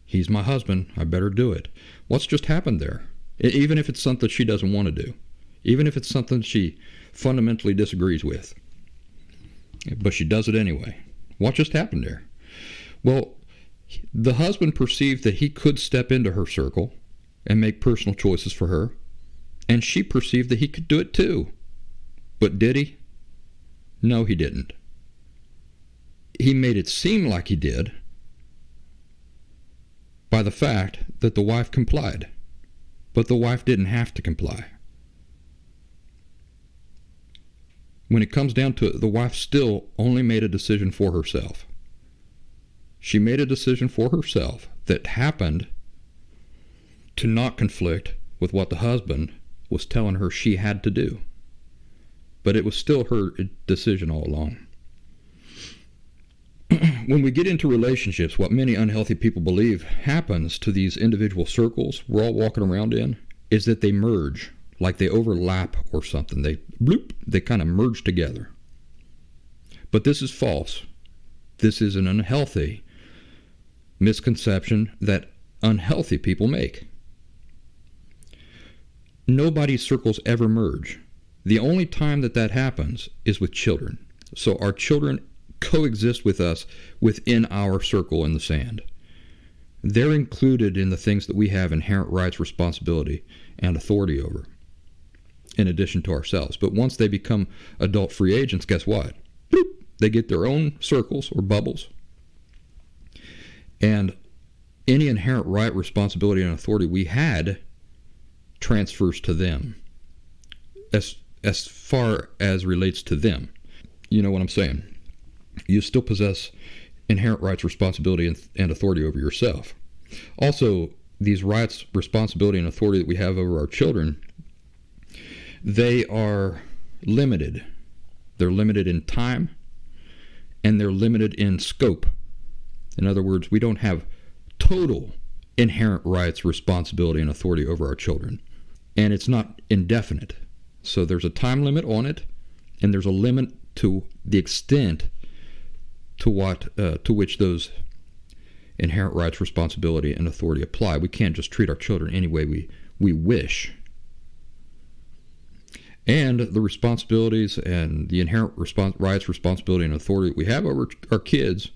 Speaker 2: he's my husband. I better do it." What's just happened there? Even if it's something she doesn't want to do. Even if it's something she fundamentally disagrees with. But she does it anyway. What just happened there? Well, the husband perceived that he could step into her circle and make personal choices for her. And she perceived that he could do it too. But did he? No, he didn't. He made it seem like he did by the fact that the wife complied. But the wife didn't have to comply. when it comes down to it, the wife still only made a decision for herself. She made a decision for herself that happened to not conflict with what the husband was telling her she had to do. But it was still her decision all along. When we get into relationships, what many unhealthy people believe happens to these individual circles we're all walking around in is that they merge, like they overlap or something. They kind of merge together. But this is false. This is an unhealthy misconception that unhealthy people make. Nobody's circles ever merge. The only time that happens is with children. So our children coexist with us within our circle in the sand. They're included in the things that we have inherent rights, responsibility, and authority over, in addition to ourselves. But once they become adult free agents, guess what? Bloop, they get their own circles or bubbles. And any inherent right, responsibility, and authority we had transfers to them as far as relates to them. You know what I'm saying? You still possess inherent rights, responsibility, and authority over yourself. Also, these rights, responsibility, and authority that we have over our children, they are limited. They're limited in time, and they're limited in scope. In other words, we don't have total inherent rights, responsibility, and authority over our children. And it's not indefinite. So there's a time limit on it, and there's a limit to the extent to which those inherent rights, responsibility, and authority apply. We can't just treat our children any way we wish. And the responsibilities and the inherent rights, responsibility, and authority that we have over our kids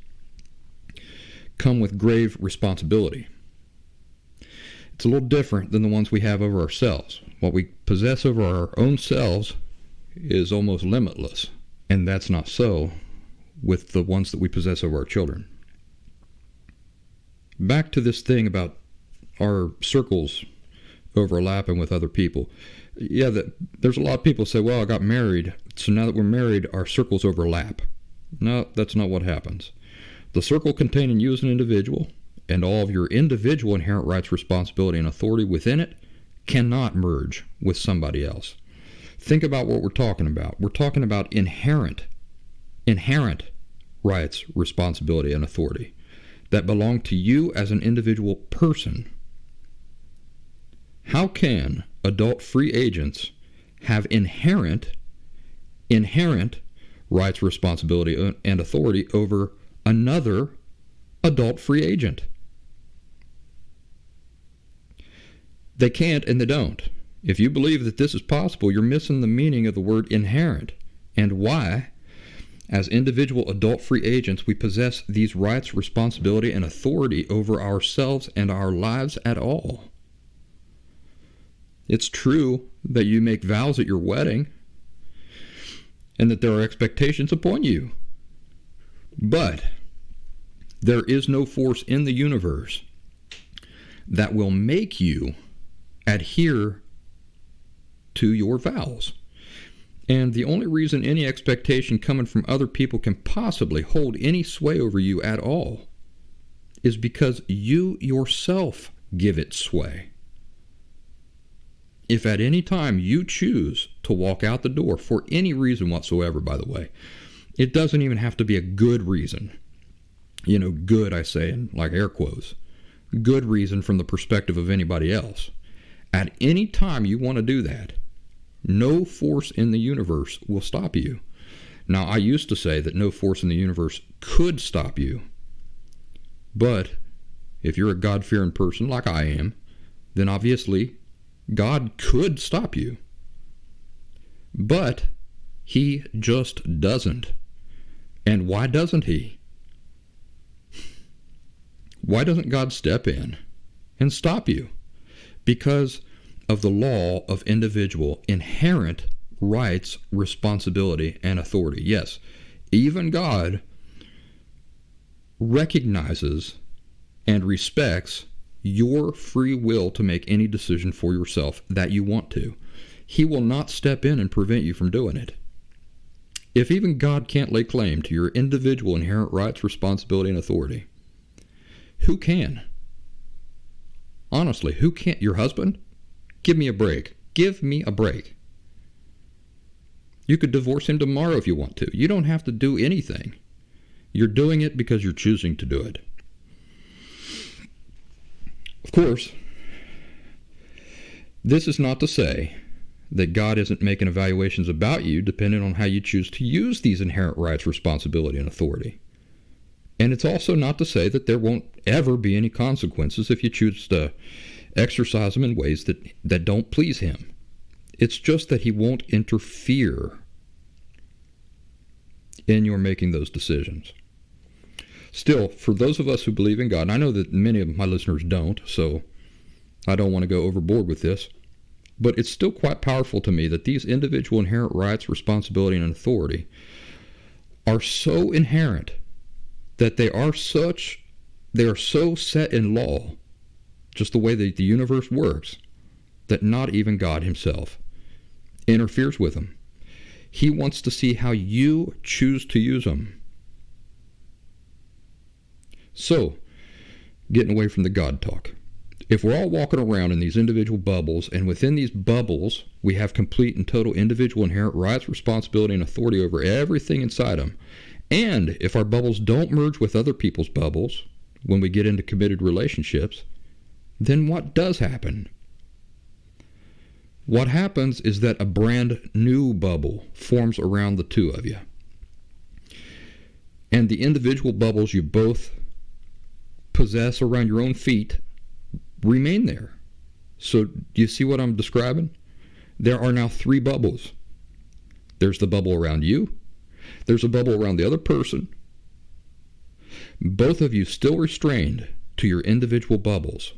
Speaker 2: come with grave responsibility. It's a little different than the ones we have over ourselves. What we possess over our own selves is almost limitless, and that's not so with the ones that we possess over our children. Back to this thing about our circles overlapping with other people. Yeah, there's a lot of people say, well, I got married, so now that we're married, our circles overlap. No, that's not what happens. The circle containing you as an individual and all of your individual inherent rights, responsibility, and authority within it cannot merge with somebody else. Think about what we're talking about. We're talking about inherent rights, responsibility, and authority that belong to you as an individual person. How can adult free agents have inherent rights, responsibility, and authority over another adult free agent? They can't, and they don't. If you believe that this is possible, you're missing the meaning of the word inherent and why, as individual adult free agents, we possess these rights, responsibility, and authority over ourselves and our lives at all. It's true that you make vows at your wedding and that there are expectations upon you. But there is no force in the universe that will make you adhere to your vows. And the only reason any expectation coming from other people can possibly hold any sway over you at all is because you yourself give it sway. If at any time you choose to walk out the door for any reason whatsoever, by the way, it doesn't even have to be a good reason. You know, good, I say in like air quotes. Good reason from the perspective of anybody else. At any time you want to do that, no force in the universe will stop you. Now, I used to say that no force in the universe could stop you. But if you're a God-fearing person like I am, then obviously God could stop you. But he just doesn't. And why doesn't he? Why doesn't God step in and stop you? Because of the law of individual inherent rights, responsibility, and authority. Yes, even God recognizes and respects your free will to make any decision for yourself that you want to. He will not step in and prevent you from doing it. If even God can't lay claim to your individual inherent rights, responsibility, and authority, who can? Honestly, who can't? Your husband? Give me a break. Give me a break. You could divorce him tomorrow if you want to. You don't have to do anything. You're doing it because you're choosing to do it. Of course, this is not to say that God isn't making evaluations about you depending on how you choose to use these inherent rights, responsibility, and authority. And it's also not to say that there won't ever be any consequences if you choose to exercise them in ways that don't please him. It's just that he won't interfere in your making those decisions. Still, for those of us who believe in God, and I know that many of my listeners don't, so I don't want to go overboard with this, but it's still quite powerful to me that these individual inherent rights, responsibility, and authority are so inherent that they are so set in law, just the way that the universe works, that not even God himself interferes with them. He wants to see how you choose to use them. So, getting away from the God talk. If we're all walking around in these individual bubbles, and within these bubbles we have complete and total individual inherent rights, responsibility, and authority over everything inside them, and if our bubbles don't merge with other people's bubbles when we get into committed relationships, then what does happen? What happens is that a brand new bubble forms around the two of you. And the individual bubbles you both possess around your own feet remain there. So do you see what I'm describing? There are now three bubbles. There's the bubble around you. There's a bubble around the other person. Both of you still restrained to your individual bubbles.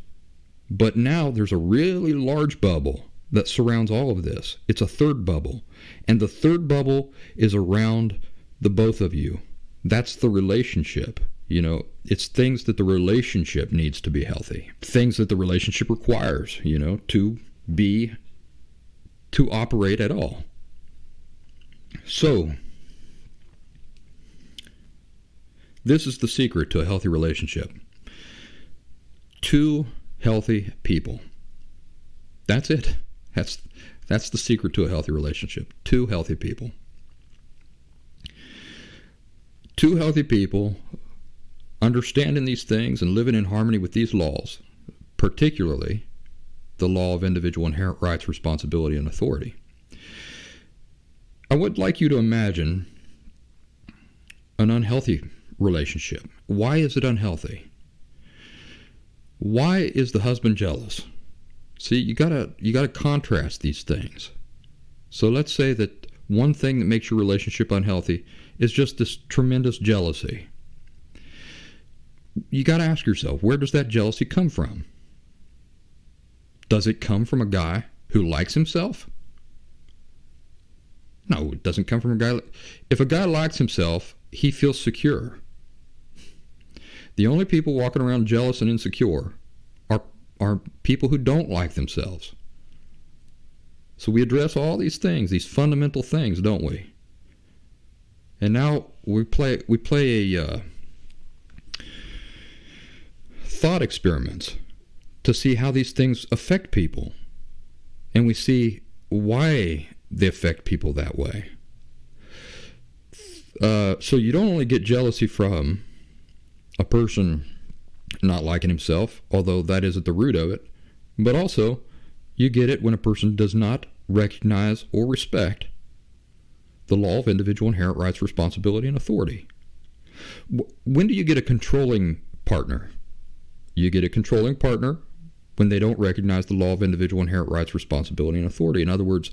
Speaker 2: But now there's a really large bubble that surrounds all of this. It's a third bubble. And the third bubble is around the both of you. That's the relationship. You know, it's things that the relationship needs to be healthy. Things that the relationship requires, to operate at all. So, this is the secret to a healthy relationship. Two healthy people. That's it. That's the secret to a healthy relationship. Two healthy people. Two healthy people understanding these things and living in harmony with these laws, particularly the law of individual inherent rights, responsibility, and authority. I would like you to imagine an unhealthy relationship. Why is it unhealthy? Why is the husband jealous? See, you gotta contrast these things. So let's say that one thing that makes your relationship unhealthy is just this tremendous jealousy. You got to ask yourself, where does that jealousy come from? Does it come from a guy who likes himself? No, it doesn't come from a guy. If a guy likes himself, he feels secure. The only people walking around jealous and insecure are people who don't like themselves. So we address all these things, these fundamental things, don't we? And now we play a thought experiments to see how these things affect people. And we see why they affect people that way. So you don't only get jealousy from a person not liking himself, although that is at the root of it, but also you get it when a person does not recognize or respect the law of individual inherent rights, responsibility, and authority. When do you get a controlling partner? You get a controlling partner when they don't recognize the law of individual inherent rights, responsibility, and authority. In other words,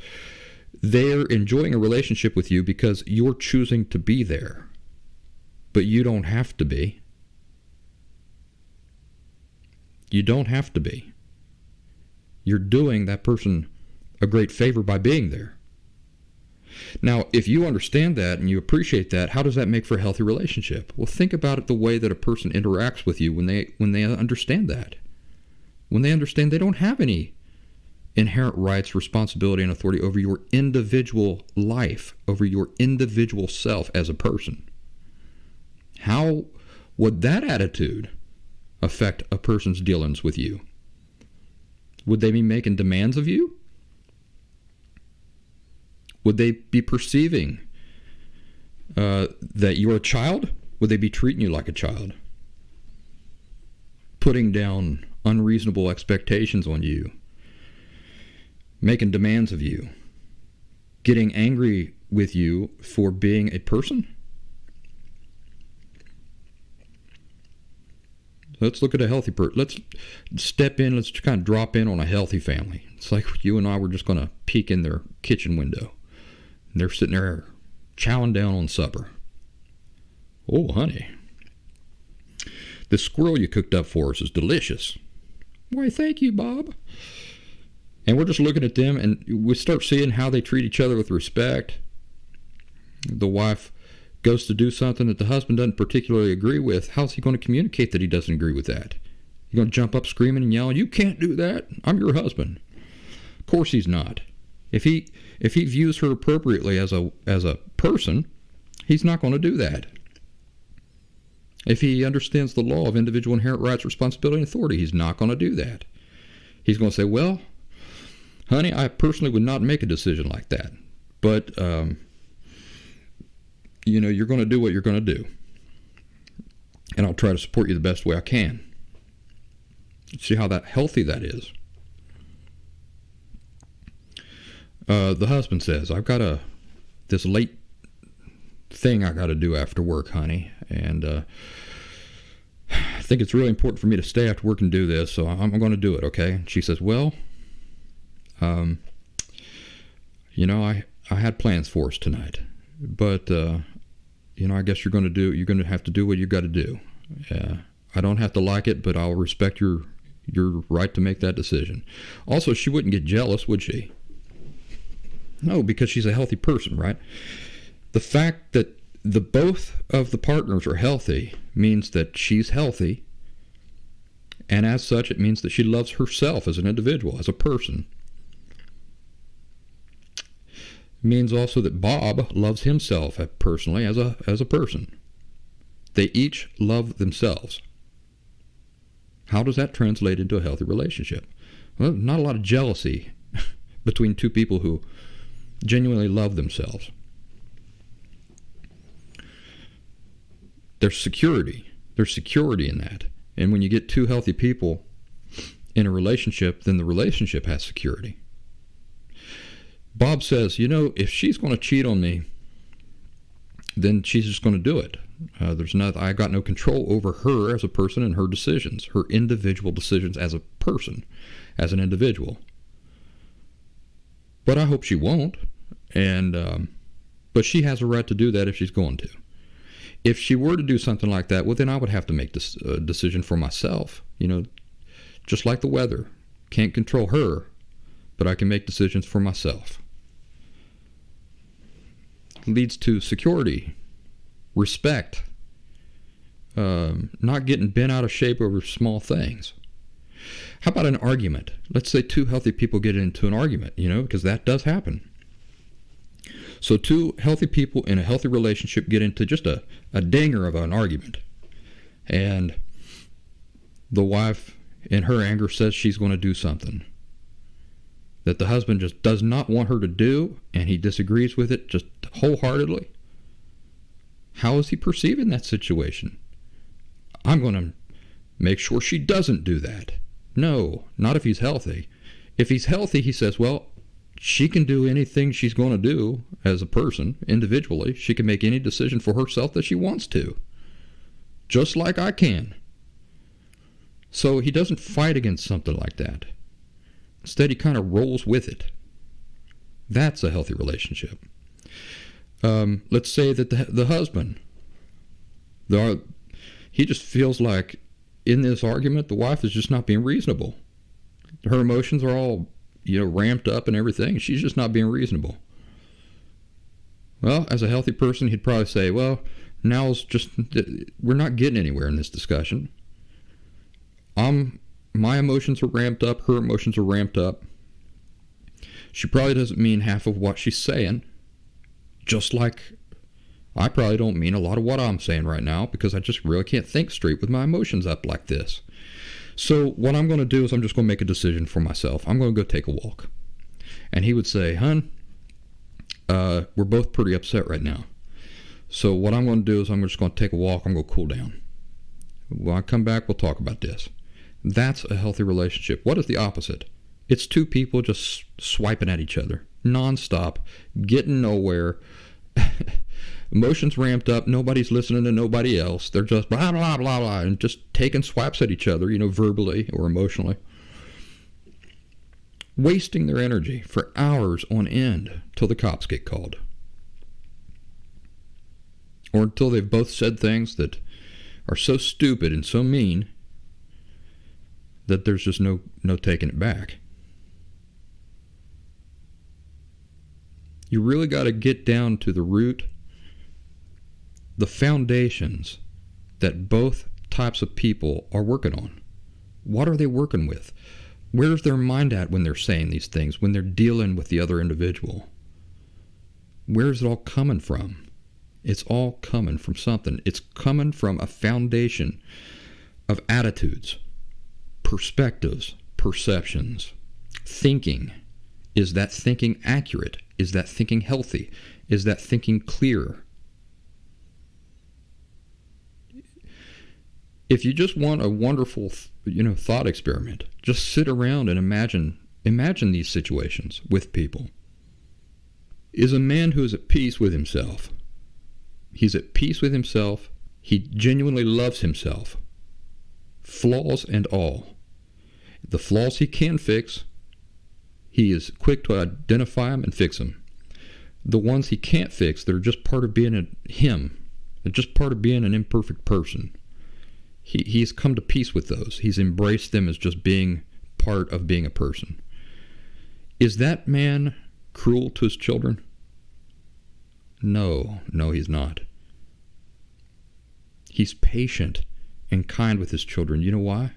Speaker 2: they're enjoying a relationship with you because you're choosing to be there, but you don't have to be. You don't have to be. You're doing that person a great favor by being there. Now, if you understand that and you appreciate that, how does that make for a healthy relationship? Well, think about it the way that a person interacts with you when they understand that. When they understand they don't have any inherent rights, responsibility, and authority over your individual life, over your individual self as a person. How would that attitude affect a person's dealings with you? Would they be making demands of you? Would they be perceiving that you're a child? Would they be treating you like a child? Putting down unreasonable expectations on you? Making demands of you? Getting angry with you for being a person? Let's look at a healthy person. Let's step in. Let's kind of drop in on a healthy family. It's like you and I were just going to peek in their kitchen window. And they're sitting there chowing down on supper. Oh, honey, the squirrel you cooked up for us is delicious. Why, thank you, Bob. And we're just looking at them, and we start seeing how they treat each other with respect. The wife goes to do something that the husband doesn't particularly agree with. How's he going to communicate that he doesn't agree with that? He's going to jump up screaming and yelling, "You can't do that. I'm your husband." Of course he's not. If he views her appropriately as a person, he's not going to do that. If he understands the law of individual inherent rights, responsibility, and authority, he's not going to do that. He's going to say, "Well, honey, I personally would not make a decision like that. But, you're going to do what you're going to do. And I'll try to support you the best way I can." See how healthy that is. The husband says, "I've got this late thing I got to do after work, honey. And I think it's really important for me to stay after work and do this, so I'm going to do it, okay?" And she says, "Well, I had plans for us tonight, but I guess you're going to have to do what you got to do. I don't have to like it, but I'll respect your right to make that decision." Also, she wouldn't get jealous, would she? No, because she's a healthy person, right? The fact that both of the partners are healthy means that she's healthy, and as such, it means that she loves herself as an individual, as a person. It means also that Bob loves himself personally as a person. They each love themselves. How does that translate into a healthy relationship? Well, not a lot of jealousy between two people who genuinely love themselves. There's security in that. And when you get two healthy people in a relationship, then the relationship has security. Bob says, if she's going to cheat on me, then she's just going to do it. I got no control over her as a person and her decisions, her individual decisions as a person, as an individual. But I hope she won't. But she has a right to do that if she's going to. If she were to do something like that, well, then I would have to make this decision for myself. Just like the weather. Can't control her, but I can make decisions for myself. Leads to security, respect, not getting bent out of shape over small things. How about an argument? Let's say two healthy people get into an argument, because that does happen. So two healthy people in a healthy relationship get into just a dinger of an argument. And the wife, in her anger, says she's going to do something that the husband just does not want her to do, and he disagrees with it just wholeheartedly. How is he perceiving that situation? I'm going to make sure she doesn't do that. No, not if he's healthy. If he's healthy, he says, well, she can do anything she's going to do as a person, individually. She can make any decision for herself that she wants to, just like I can. So he doesn't fight against something like that. Instead, he kind of rolls with it. That's a healthy relationship. Let's say that the husband, he just feels like in this argument, the wife is just not being reasonable. Her emotions are all, ramped up and everything. She's just not being reasonable. Well, as a healthy person, he'd probably say, well, we're not getting anywhere in this discussion. My emotions are ramped up. Her emotions are ramped up. She probably doesn't mean half of what she's saying, just like I probably don't mean a lot of what I'm saying right now, because I just really can't think straight with my emotions up like this. So what I'm going to do is I'm just going to make a decision for myself. I'm going to go take a walk. And he would say, "Hun, we're both pretty upset right now. So what I'm going to do is I'm just going to take a walk. I'm going to cool down. When I come back, we'll talk about this." That's a healthy relationship. What is the opposite? It's two people just swiping at each other nonstop, getting nowhere. Emotions ramped up. Nobody's listening to nobody else. They're just blah, blah, blah, blah, and just taking swipes at each other, verbally or emotionally. Wasting their energy for hours on end till the cops get called. Or until they've both said things that are so stupid and so mean that there's just no taking it back. You really got to get down to the root, the foundations that both types of people are working on. What are they working with? Where's their mind at when they're saying these things, when they're dealing with the other individual? Where's it all coming from? It's all coming from something. It's coming from a foundation of attitudes, perspectives, perceptions, thinking. Is that thinking accurate? Is that thinking healthy? Is that thinking clear? If you just want a wonderful, thought experiment, just sit around and imagine these situations with people. Is a man who is at peace with himself. He's at peace with himself. He genuinely loves himself. Flaws and all. The flaws he can fix, he is quick to identify them and fix them. The ones he can't fix, they're just part of being him. They're just part of being an imperfect person. He's come to peace with those. He's embraced them as just being part of being a person. Is that man cruel to his children? No, he's not. He's patient and kind with his children. You know why?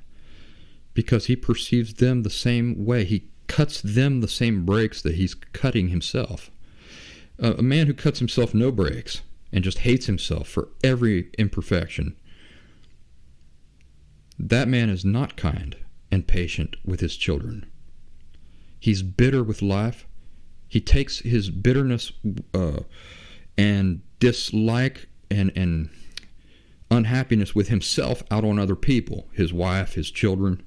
Speaker 2: Because he perceives them the same way. He cuts them the same breaks that he's cutting himself. A man who cuts himself no breaks and just hates himself for every imperfection, that man is not kind and patient with his children. He's bitter with life. He takes his bitterness and dislike and unhappiness with himself out on other people, his wife, his children.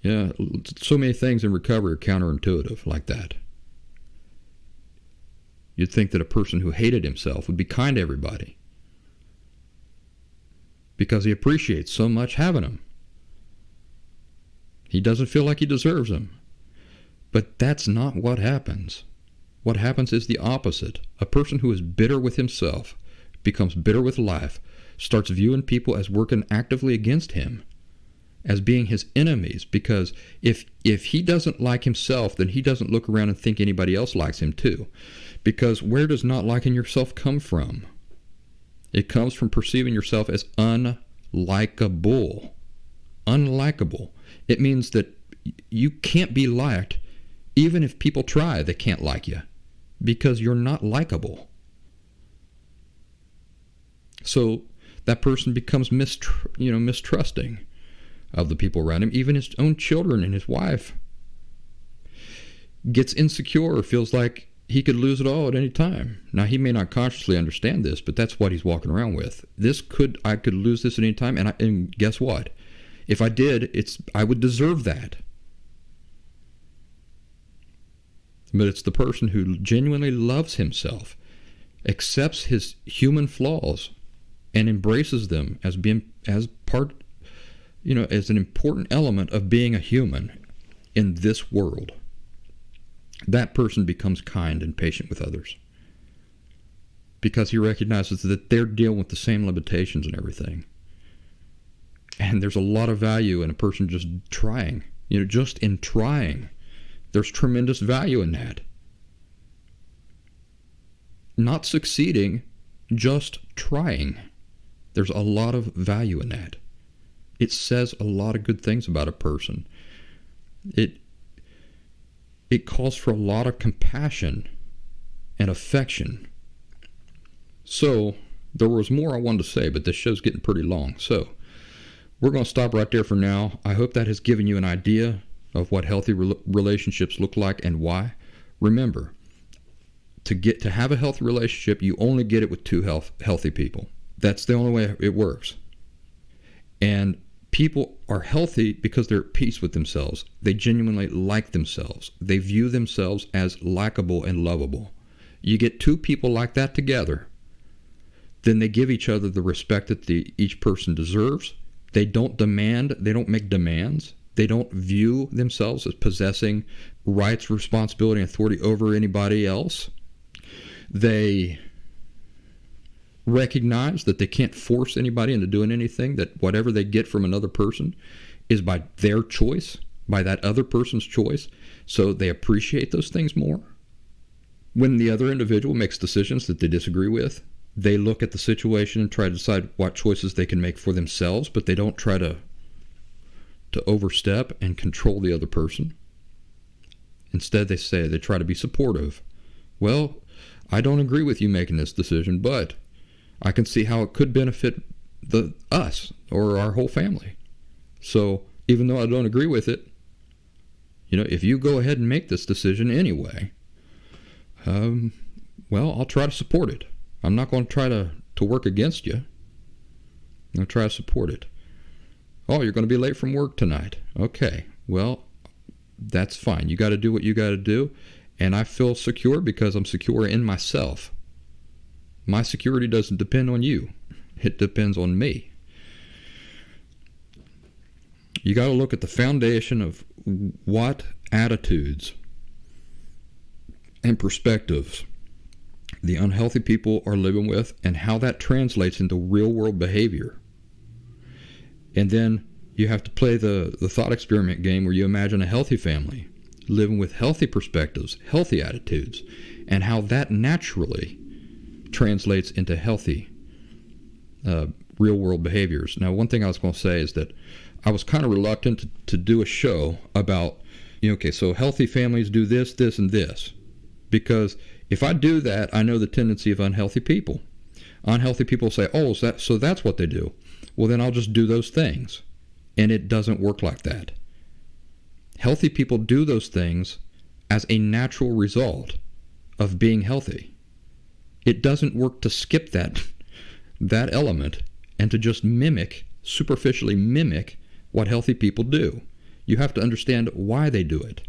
Speaker 2: Yeah, so many things in recovery are counterintuitive like that. You'd think that a person who hated himself would be kind to everybody because he appreciates so much having them. He doesn't feel like he deserves them. But that's not what happens. What happens is the opposite. A person who is bitter with himself becomes bitter with life, starts viewing people as working actively against him, as being his enemies, because if he doesn't like himself, then he doesn't look around and think anybody else likes him too. Because where does not liking yourself come from? It comes from perceiving yourself as unlikable. Unlikable. It means that you can't be liked. Even if people try, they can't like you because you're not likable. So that person becomes mistrusting of the people around him. Even his own children and his wife. Gets insecure, feels like he could lose it all at any time. Now, he may not consciously understand this, but that's what he's walking around with. I could lose this at any time, and guess what? If I did, I would deserve that. But it's the person who genuinely loves himself, accepts his human flaws, and embraces them as part, as an important element of being a human in this world. That person becomes kind and patient with others because he recognizes that they're dealing with the same limitations and everything. And there's a lot of value in a person just trying, just in trying. There's tremendous value in that. Not succeeding, just trying. There's a lot of value in that. It says a lot of good things about a person. It it calls for a lot of compassion and affection. So there was more I wanted to say, but this show's getting pretty long. So we're going to stop right there for now. I hope that has given you an idea of what healthy relationships look like and why. Remember, to have a healthy relationship, you only get it with two healthy people. That's the only way it works. And people are healthy because they're at peace with themselves. They genuinely like themselves. They view themselves as likable and lovable. You get two people like that together, then they give each other the respect that each person deserves. They don't demand, they don't make demands. They don't view themselves as possessing rights, responsibility, and authority over anybody else. They recognize that they can't force anybody into doing anything, that whatever they get from another person is by their choice, by that other person's choice. So they appreciate those things more. When the other individual makes decisions that they disagree with, they look at the situation and try to decide what choices they can make for themselves, but they don't try to overstep and control the other person. Instead, they try to be supportive. Well, I don't agree with you making this decision, but I can see how it could benefit us or our whole family. So even though I don't agree with it, if you go ahead and make this decision anyway, well, I'll try to support it. I'm not going to try to work against you. I'll try to support it. Oh, you're going to be late from work tonight. Okay, well, that's fine. You got to do what you got to do. And I feel secure because I'm secure in myself. My security doesn't depend on you. It depends on me. You got to look at the foundation of what attitudes and perspectives the unhealthy people are living with and how that translates into real-world behavior. And then you have to play the thought experiment game where you imagine a healthy family living with healthy perspectives, healthy attitudes, and how that naturally translates into healthy real-world behaviors. Now, one thing I was going to say is that I was kind of reluctant to do a show about, so healthy families do this, this, and this. Because if I do that, I know the tendency of unhealthy people. Unhealthy people say, oh, so that's what they do. Well, then I'll just do those things. And it doesn't work like that. Healthy people do those things as a natural result of being healthy. It doesn't work to skip that element and to just superficially mimic what healthy people do. You have to understand why they do it.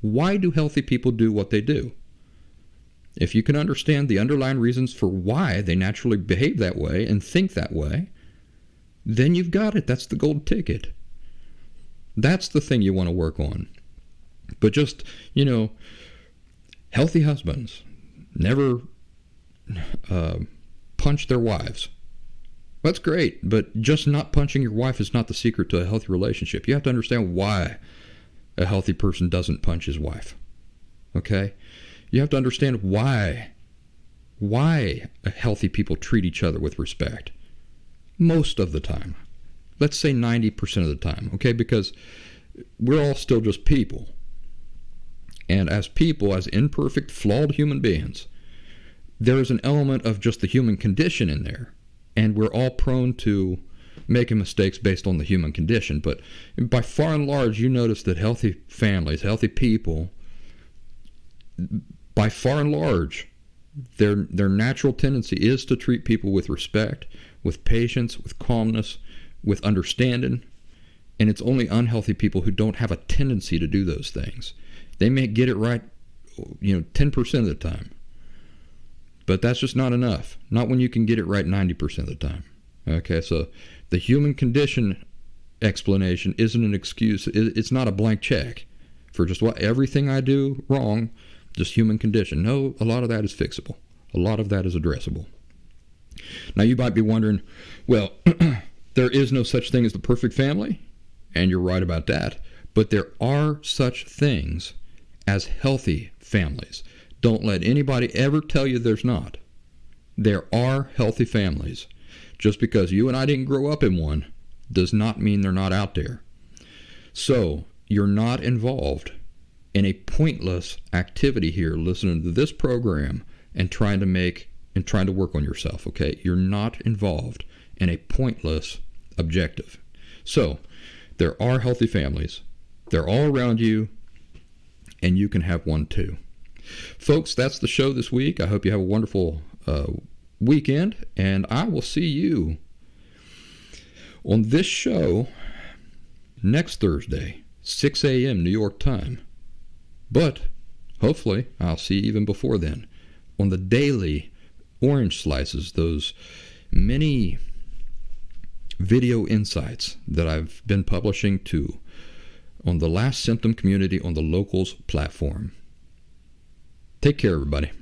Speaker 2: Why do healthy people do what they do? If you can understand the underlying reasons for why they naturally behave that way and think that way, then you've got it. That's the gold ticket. That's the thing you want to work on. But just, healthy husbands never punch their wives. That's great, but just not punching your wife is not the secret to a healthy relationship. You have to understand why a healthy person doesn't punch his wife. Okay? You have to understand why healthy people treat each other with respect. Most of the time. Let's say 90% of the time, okay? Because we're all still just people. And as people, as imperfect, flawed human beings, there is an element of just the human condition in there. And we're all prone to making mistakes based on the human condition. But by far and large, you notice that healthy families, healthy people, by far and large, their natural tendency is to treat people with respect, with patience, with calmness, with understanding. And it's only unhealthy people who don't have a tendency to do those things. They may get it right, 10% of the time. But that's just not enough. Not when you can get it right 90% of the time. Okay, so the human condition explanation isn't an excuse. It's not a blank check for just everything I do wrong, just human condition. No, a lot of that is fixable. A lot of that is addressable. Now you might be wondering, well, there is no such thing as the perfect family, and you're right about that, but there are such things as healthy families. Don't let anybody ever tell you there's not. There are healthy families. Just because you and I didn't grow up in one does not mean they're not out there. So, you're not involved in a pointless activity here, listening to this program and trying to work on yourself, okay? You're not involved in a pointless objective. So, there are healthy families. They're all around you, and you can have one too. Folks, that's the show this week. I hope you have a wonderful weekend, and I will see you on this show next Thursday, 6 a.m. New York time. But hopefully I'll see you even before then on the daily orange slices, those many video insights that I've been publishing on the Last Symptom community on the Locals platform. Take care, everybody.